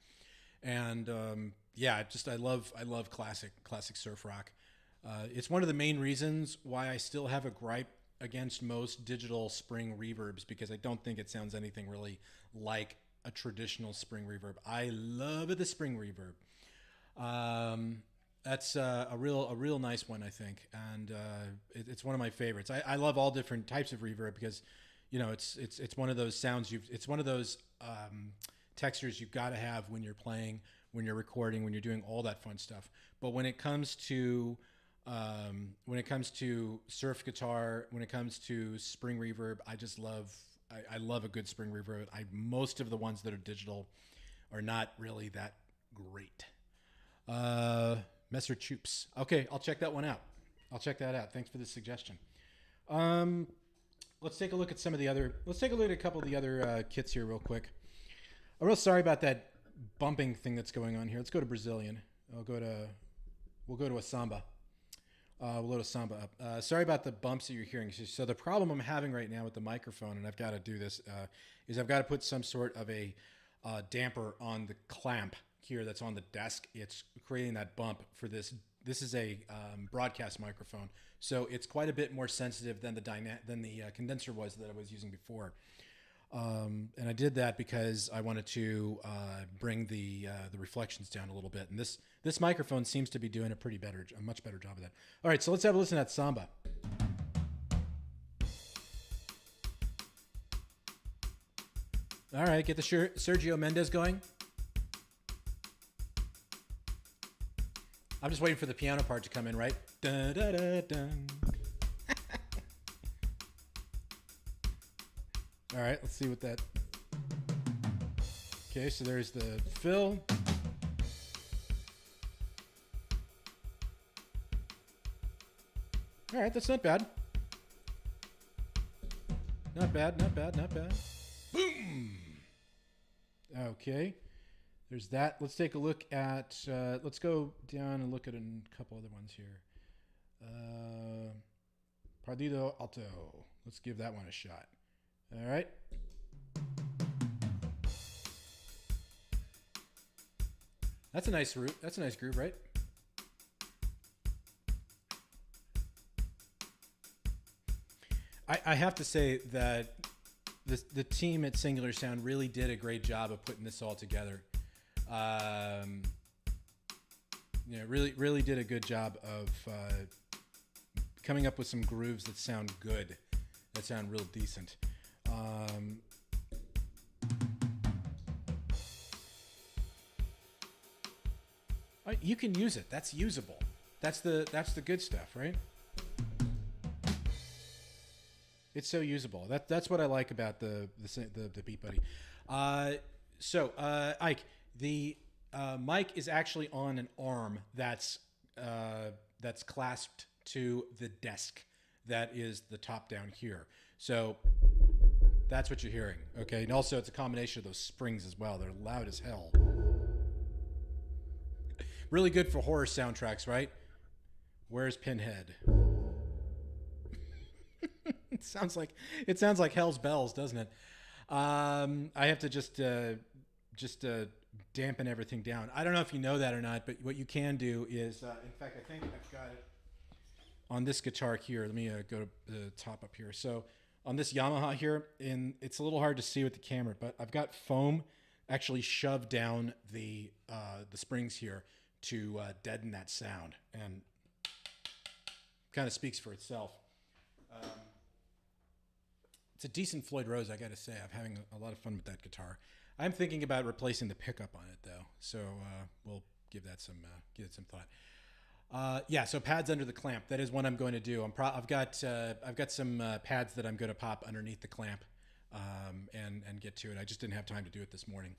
And I love classic surf rock. It's one of the main reasons why I still have a gripe against most digital spring reverbs, because I don't think it sounds anything really like a traditional spring reverb. I love the spring reverb. That's a real nice one, I think, and it's one of my favorites. I love all different types of reverb, because it's one of those sounds it's one of those textures you've got to have when you're playing, when you're recording, when you're doing all that fun stuff. But when it comes to surf guitar, when it comes to spring reverb, I love a good spring reverb. Most of the ones that are digital are not really that great. Messer Choops. Okay, I'll check that one out. Thanks for the suggestion. Let's take a look at a couple of the other kits here real quick. I'm real sorry about that bumping thing that's going on here. Let's go to Brazilian. We'll go to a samba. We'll load a samba up. Sorry about the bumps that you're hearing. So the problem I'm having right now with the microphone, and I've got to do this, is I've got to put some sort of a damper on the clamp here that's on the desk. It's creating that bump for this. This is a broadcast microphone, so it's quite a bit more sensitive than the condenser was that I was using before. And I did that because I wanted to bring the reflections down a little bit. And this microphone seems to be doing a much better job of that. All right, so let's have a listen to that samba. All right, get the Sergio Mendes going. I'm just waiting for the piano part to come in, right? Dun, dun, dun, dun. All right, let's see what that... Okay, so there's the fill. All right, that's not bad. Not bad, not bad, not bad. Boom! Okay, there's that. Let's take a look at, let's go down and look at a couple other ones here. Partido Alto. Let's give that one a shot. All right. That's a nice root. That's a nice groove, right? I have to say that the team at Singular Sound really did a great job of putting this all together. Really did a good job of coming up with some grooves that sound good, that sound real decent. You can use it. That's usable. That's the good stuff, right? It's so usable. That's what I like about the BeatBuddy. So Ike, the mic is actually on an arm that's clasped to the desk. That is the top down here. So that's what you're hearing. Okay, and also it's a combination of those springs as well. They're loud as hell. Really good for horror soundtracks, right? Where's Pinhead? It sounds like Hell's Bells, doesn't it? I have to just dampen everything down. I don't know if you know that or not, but what you can do is, in fact, I think I've got it on this guitar here. Let me go to the top up here. So on this Yamaha here, and it's a little hard to see with the camera, but I've got foam actually shoved down the springs here to deaden that sound, and kind of speaks for itself. It's a decent Floyd Rose, I got to say. I'm having a lot of fun with that guitar. I'm thinking about replacing the pickup on it though, so we'll give that some thought. Yeah, so pads under the clamp. That is what I'm going to do. I've got some pads that I'm going to pop underneath the clamp and get to it. I just didn't have time to do it this morning.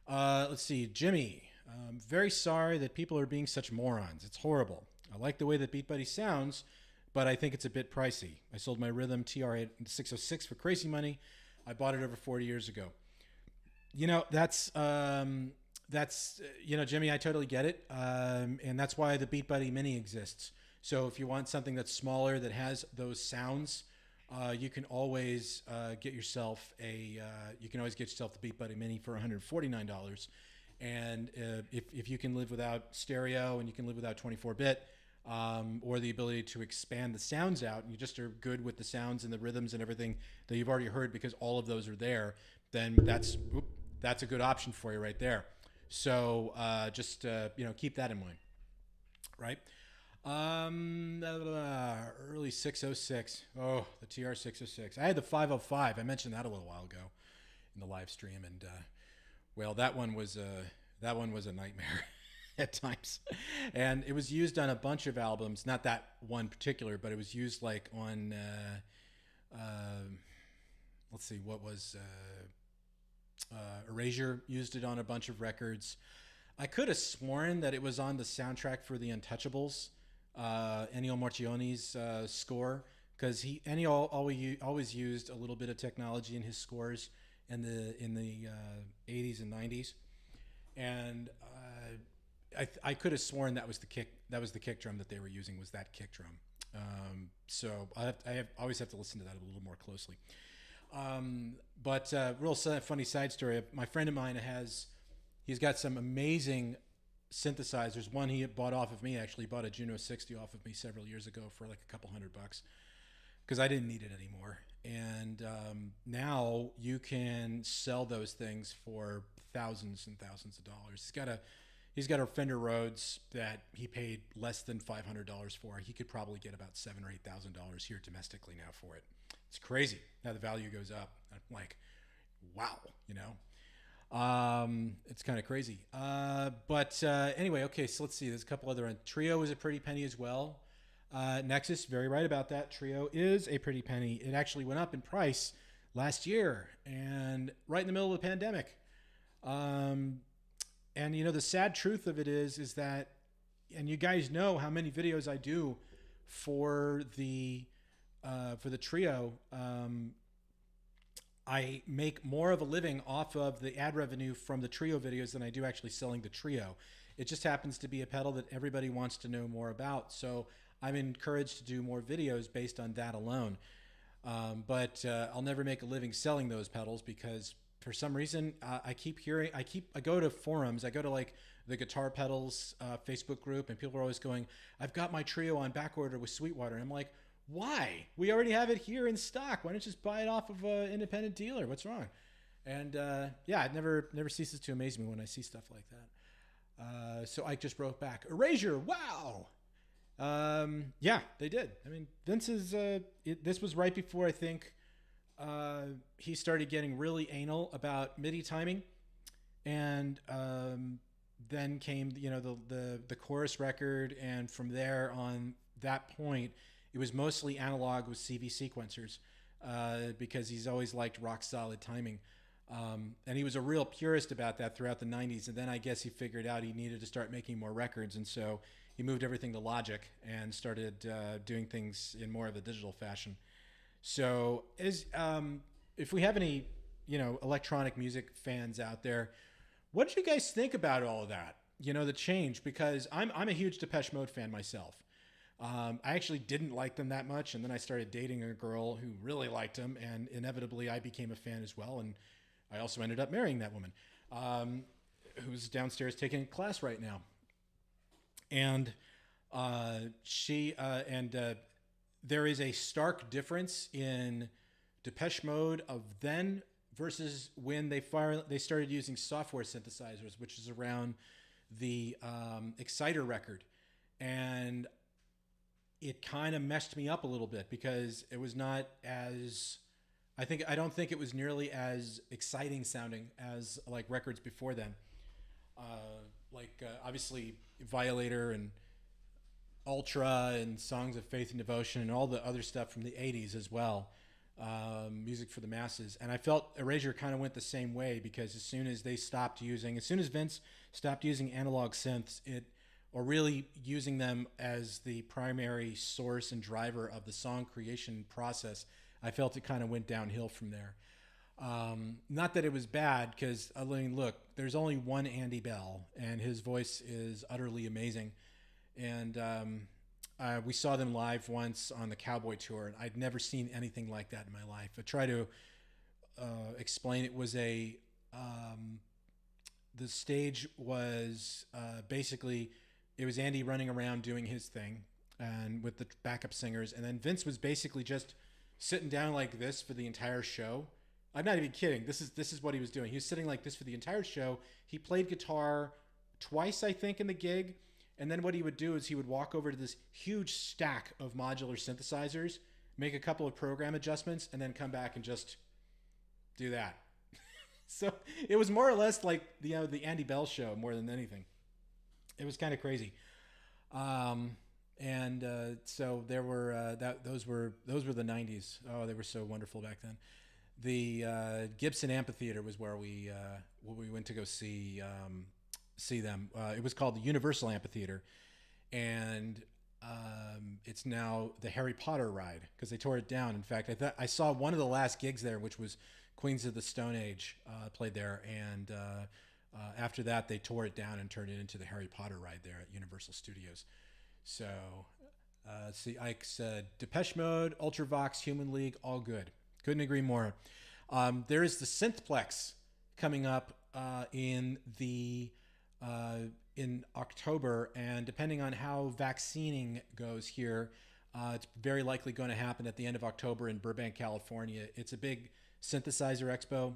Let's see, Jimmy. I'm very sorry that people are being such morons. It's horrible. I like the way that BeatBuddy sounds, but I think it's a bit pricey. I sold my Rhythm TR-606 for crazy money. I bought it over 40 years ago. You know, that's Jimmy, I totally get it. And that's why the BeatBuddy Mini exists. So if you want something that's smaller, that has those sounds, you can always get yourself the BeatBuddy Mini for $149. And if you can live without stereo and you can live without 24-bit, or the ability to expand the sounds out, and you just are good with the sounds and the rhythms and everything that you've already heard because all of those are there, then that's a good option for you right there. So just keep that in mind, right? Early 606. Oh, the TR-606. I had the 505. I mentioned that a little while ago in the live stream, and well, that one was a nightmare at times, and it was used on a bunch of albums. Not that one particular, but it was used like on. Let's see, what was Erasure used it on a bunch of records. I could have sworn that it was on the soundtrack for The Untouchables, Ennio Morricone's score, because Ennio always used a little bit of technology in his scores in the 80s and 90s, and I could have sworn that was the kick drum that they were using, was that kick drum. So I always have to listen to that a little more closely. But real funny side story. My friend of mine he's got some amazing synthesizers. One he bought off of me, actually bought a Juno 60 off of me several years ago for like a couple $100 because I didn't need it anymore. And now you can sell those things for thousands and thousands of dollars. He's got a Fender Rhodes that he paid less than $500 for. He could probably get about $7,000 or $8,000 here domestically now for it. It's crazy how the value goes up. I'm like, wow, it's kind of crazy. But anyway, okay, so let's see. There's a couple other. Trio is a pretty penny as well. Nexus, very right about that. Trio is a pretty penny. It actually went up in price last year, and right in the middle of the pandemic. Um, and the sad truth of it is that, and you guys know how many videos I do for the trio. I make more of a living off of the ad revenue from the trio videos than I do actually selling the trio. It just happens to be a pedal that everybody wants to know more about. So I'm encouraged to do more videos based on that alone. But I'll never make a living selling those pedals because for some reason I go to forums, I go to like the Guitar Pedals Facebook group, and people are always going, I've got my trio on back order with Sweetwater. And I'm like, why? We already have it here in stock. Why don't you just buy it off of an independent dealer? What's wrong? And yeah, it never ceases to amaze me when I see stuff like that. So Ike just wrote back, Erasure, wow. Yeah, they did. I mean, Vince's, this was right before I think he started getting really anal about MIDI timing. And then came, the chorus record. And from there on that point, it was mostly analog with CV sequencers because he's always liked rock solid timing. And he was a real purist about that throughout the 90s. And then I guess he figured out he needed to start making more records. And so he moved everything to Logic and started doing things in more of a digital fashion. So if we have any, electronic music fans out there, what did you guys think about all of that? The change, because I'm a huge Depeche Mode fan myself. I actually didn't like them that much, and then I started dating a girl who really liked them, and inevitably I became a fan as well, and I also ended up marrying that woman, who's downstairs taking a class right now. And there is a stark difference in Depeche Mode of then versus when they started using software synthesizers, which is around the Exciter record. And it kind of messed me up a little bit because it was not as, I don't think it was nearly as exciting sounding as like records before then. Obviously Violator and Ultra and Songs of Faith and Devotion and all the other stuff from the 80s as well. Music for the masses. And I felt Erasure kind of went the same way because as soon as Vince stopped using analog synths, or really using them as the primary source and driver of the song creation process, I felt it kind of went downhill from there. Not that it was bad, because I mean, look, there's only one Andy Bell, and his voice is utterly amazing. And we saw them live once on the Cowboy Tour, and I'd never seen anything like that in my life. I try to explain it was the stage was basically, it was Andy running around doing his thing and with the backup singers. And then Vince was basically just sitting down like this for the entire show. I'm not even kidding. This is what he was doing. He was sitting like this for the entire show. He played guitar twice, I think, in the gig. And then what he would do is he would walk over to this huge stack of modular synthesizers, make a couple of program adjustments, and then come back and just do that. So it was more or less like the Andy Bell show more than anything. It was kind of crazy. So there were those were the 90s. Oh, they were so wonderful back then. The Gibson Amphitheater was where we went to go see them. It was called the Universal Amphitheater, and it's now the Harry Potter ride because they tore it down. In fact, I saw one of the last gigs there, which was Queens of the Stone Age played there, and after that they tore it down and turned it into the Harry Potter ride there at Universal Studios. So see, Ike said Depeche Mode, Ultravox, Human League, all good. Couldn't agree more. There is the Synthplex coming up in October, and depending on how vaccining goes here, it's very likely going to happen at the end of October in Burbank, California. It's a big synthesizer expo,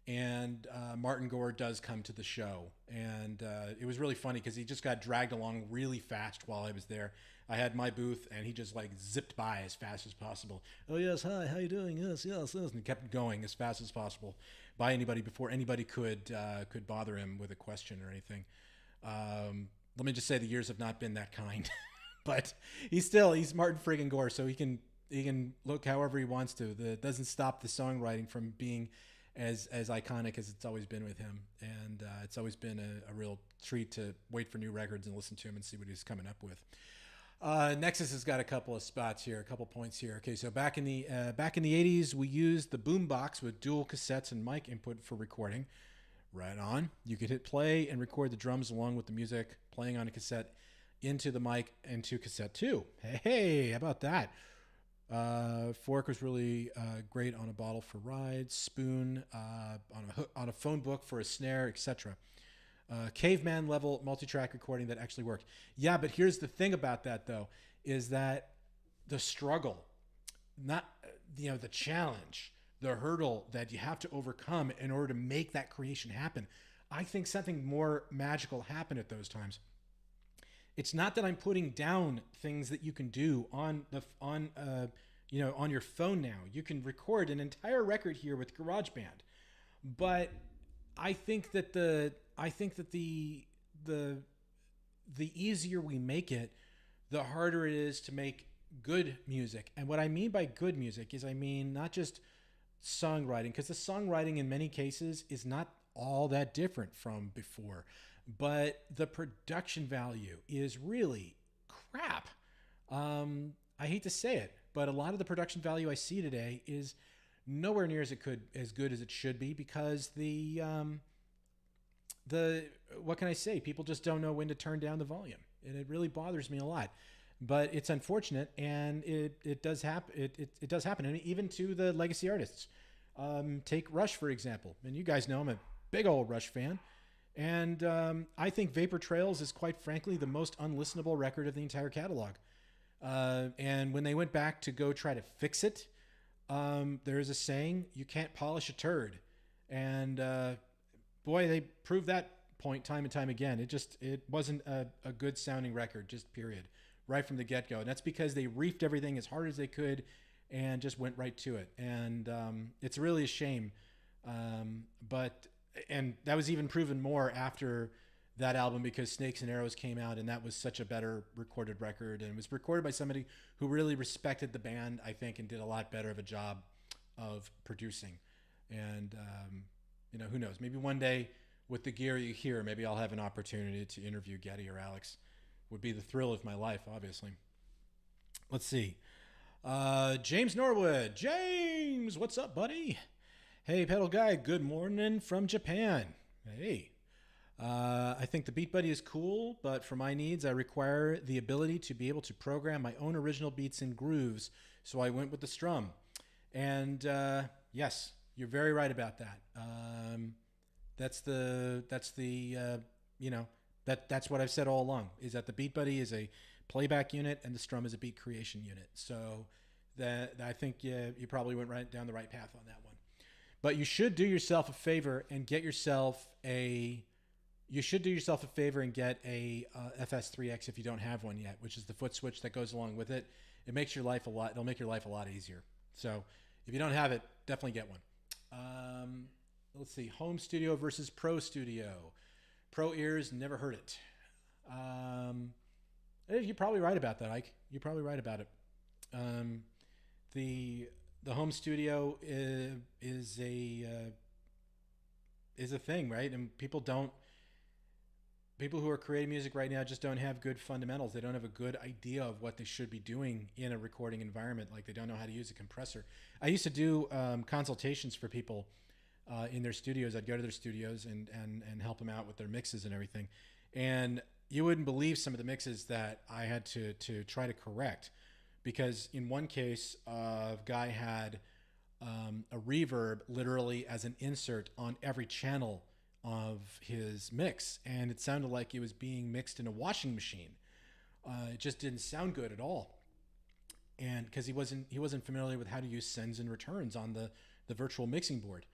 and Martin Gore does come to the show, and it was really funny because he just got dragged along really fast while I was there. I had my booth, and he just like zipped by as fast as possible. Oh yes, hi, how you doing? Yes, and he kept going as fast as possible by anybody before anybody could bother him with a question or anything. Let me just say the years have not been that kind, but he's Martin friggin' Gore, so he can look however he wants to. That doesn't stop the songwriting from being as iconic as it's always been with him. And it's always been a real treat to wait for new records and listen to him and see what he's coming up with. Nexus has got a couple of spots here, a couple points here. Okay, so back in the 80s, we used the boombox with dual cassettes and mic input for recording. Right on. You could hit play and record the drums along with the music playing on a cassette into the mic into cassette 2. Hey, how about that? Fork was really great on a bottle for rides, spoon on a phone book for a snare, etc. Caveman level multi-track recording that actually worked. Yeah, but here's the thing about that though, is that the struggle, not the challenge, the hurdle that you have to overcome in order to make that creation happen. I think something more magical happened at those times. It's not that I'm putting down things that you can do on your phone now. You can record an entire record here with GarageBand, but I think that the easier we make it, the harder it is to make good music. And what I mean by good music is I mean not just songwriting, because the songwriting in many cases is not all that different from before, but the production value is really crap. I hate to say it, but a lot of the production value I see today is nowhere near as good as it should be, because what can I say? People just don't know when to turn down the volume, and it really bothers me a lot. But it's unfortunate, and it does happen. It does happen, and even to the legacy artists. Take Rush, for example, and you guys know I'm a big old Rush fan, and I think Vapor Trails is, quite frankly, the most unlistenable record of the entire catalog. And when they went back to go try to fix it, there's a saying: "You can't polish a turd," and boy, they proved that point time and time again. It wasn't a good sounding record, just period, right from the get-go. And that's because they reefed everything as hard as they could and just went right to it. And it's really a shame. And that was even proven more after that album, because Snakes and Arrows came out, and that was such a better recorded record. And it was recorded by somebody who really respected the band, I think, and did a lot better of a job of producing. And, who knows? Maybe one day with the gear you hear, maybe I'll have an opportunity to interview Getty or Alex. Would be the thrill of my life, obviously. Let's see. James Norwood. James, what's up, buddy? Hey, Pedal Guy, good morning from Japan. Hey. I think the BeatBuddy is cool, but for my needs, I require the ability to be able to program my own original beats and grooves, so I went with the Strum. And yes, you're very right about that. That's what I've said all along, is that the BeatBuddy is a playback unit and the Strum is a beat creation unit. So I think you probably went right down the right path on that one. But you should do yourself a favor and get a FS3X if you don't have one yet, which is the foot switch that goes along with it. It'll make your life a lot easier. So if you don't have it, definitely get one. Let's see, home studio versus pro studio. Pro ears, never heard it. You're probably right about that, Ike. You're probably right about it. The home studio is a thing, right? And people who are creating music right now just don't have good fundamentals. They don't have a good idea of what they should be doing in a recording environment. Like, they don't know how to use a compressor. I used to do consultations for people in their studios. I'd go to their studios and help them out with their mixes and everything. And you wouldn't believe some of the mixes that I had to try to correct, because in one case, a guy had a reverb literally as an insert on every channel of his mix, and it sounded like it was being mixed in a washing machine. It just didn't sound good at all. And because he wasn't familiar with how to use sends and returns on the virtual mixing board.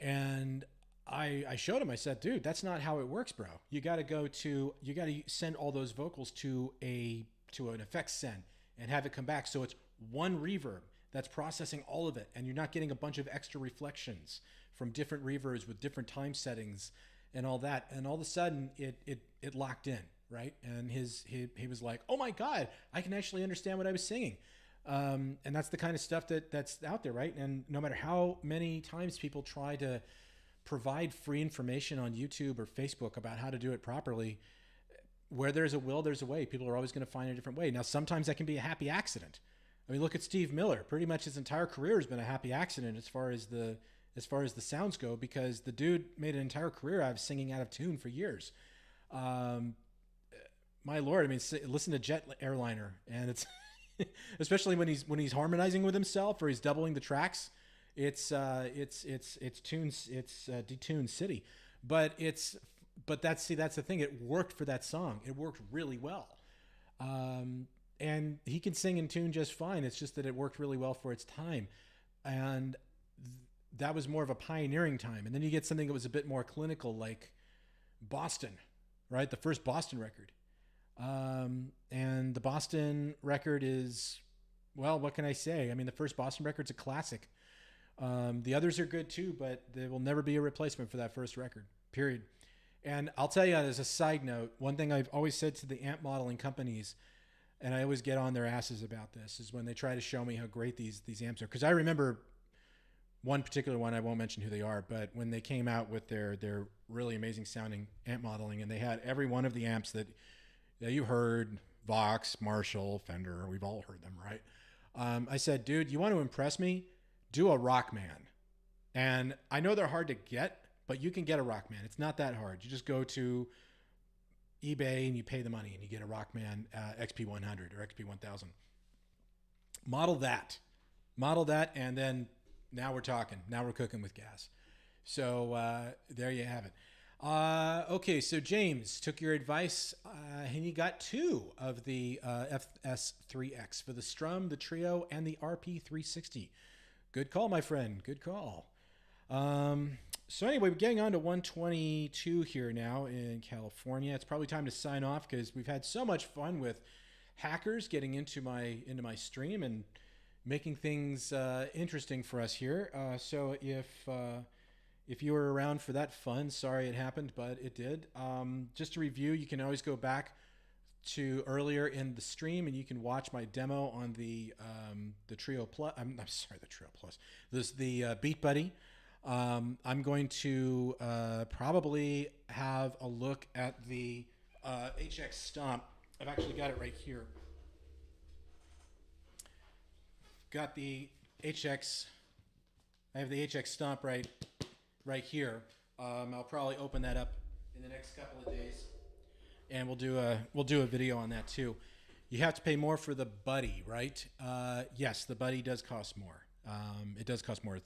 And I showed him, I said, dude, that's not how it works, bro. You got to send all those vocals to an effects send and have it come back. So it's one reverb that's processing all of it. And you're not getting a bunch of extra reflections from different reverbs with different time settings and all that. And all of a sudden it locked in, right? And he was like, oh my God, I can actually understand what I was singing. And that's the kind of stuff that's out there, right? And no matter how many times people try to provide free information on YouTube or Facebook about how to do it properly, where there's a will, there's a way. People are always going to find a different way. Now, sometimes that can be a happy accident. I mean, look at Steve Miller. Pretty much his entire career has been a happy accident as far as the sounds go, because the dude made an entire career out of singing out of tune for years. My Lord, I mean, listen to Jet Airliner, and it's especially when he's harmonizing with himself or he's doubling the tracks. It's tunes, it's detuned city, but that's the thing. It worked for that song. It worked really well. And he can sing in tune just fine. It's just that it worked really well for its time. And that was more of a pioneering time. And then you get something that was a bit more clinical, like Boston, right? The first Boston record. And the Boston record is, well, what can I say? I mean, the first Boston record's a classic. The others are good too, but there will never be a replacement for that first record, period. And I'll tell you, as a side note, one thing I've always said to the amp modeling companies, and I always get on their asses about this, is when they try to show me how great these amps are. Because I remember one particular one, I won't mention who they are, but when they came out with their really amazing sounding amp modeling, and they had every one of the amps that you heard, Vox, Marshall, Fender, we've all heard them, right? I said, dude, you want to impress me? Do a Rockman. And I know they're hard to get, but you can get a Rockman. It's not that hard. You just go to eBay and you pay the money and you get a Rockman XP100 or XP1000. Model that, and then now we're talking. Now we're cooking with gas. So there you have it. Okay, so James took your advice, and he got 2 of the FS3X for the Strum, the Trio, and the RP360. Good call, my friend. Good call. So anyway, we're getting on to 122 here now in California. It's probably time to sign off because we've had so much fun with hackers getting into my stream and making things interesting for us here. So if you were around for that fun, sorry it happened, but it did. Just to review, you can always go back to earlier in the stream and you can watch my demo on the Trio Plus. I'm sorry, the Trio Plus. This the BeatBuddy. I'm going to probably have a look at the HX Stomp. I've actually got it right here. Got the HX. I have the HX Stomp right here. I'll probably open that up in the next couple of days, and we'll do a video on that too. You have to pay more for the Buddy, right? Yes, the Buddy does cost more. It does cost more.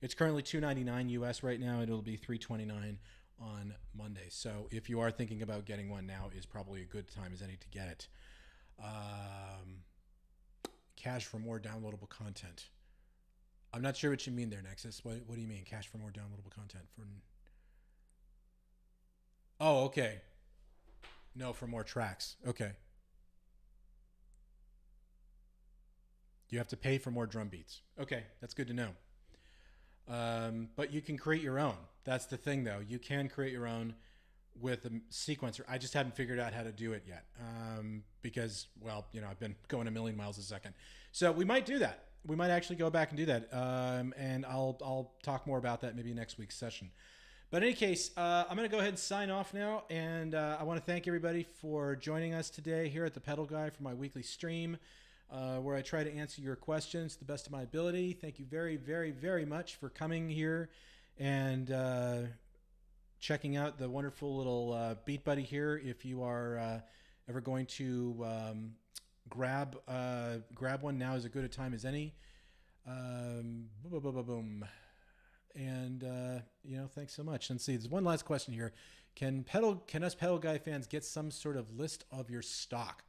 It's currently $299 US right now. It'll be $329 on Monday. So if you are thinking about getting one, now is probably a good time as any to get it. Cash for more downloadable content. I'm not sure what you mean there, Nexus. What do you mean, cash for more downloadable content? Oh, okay. No, for more tracks. Okay. You have to pay for more drum beats. Okay, that's good to know. But you can create your own. That's the thing, though. You can create your own with a sequencer. I just haven't figured out how to do it yet because, well, I've been going a million miles a second. So we might do that. We might actually go back and do that. And I'll talk more about that maybe next week's session. But in any case, I'm going to go ahead and sign off now. And I want to thank everybody for joining us today here at the Pedal Guy for my weekly stream. Where I try to answer your questions to the best of my ability. Thank you very, very, very much for coming here and checking out the wonderful little BeatBuddy here. If you are ever going to grab one, now is as good a time as any. Boom. And thanks so much. And see, there's one last question here. Can us Pedal Guy fans get some sort of list of your stock?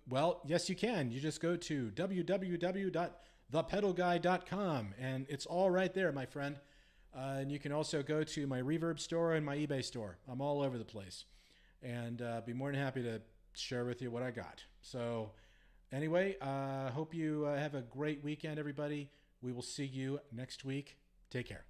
Well, yes, you can. You just go to www.thepedalguy.com and it's all right there, my friend. And you can also go to my Reverb store and my eBay store. I'm all over the place and be more than happy to share with you what I got. So anyway, hope you have a great weekend, everybody. We will see you next week. Take care.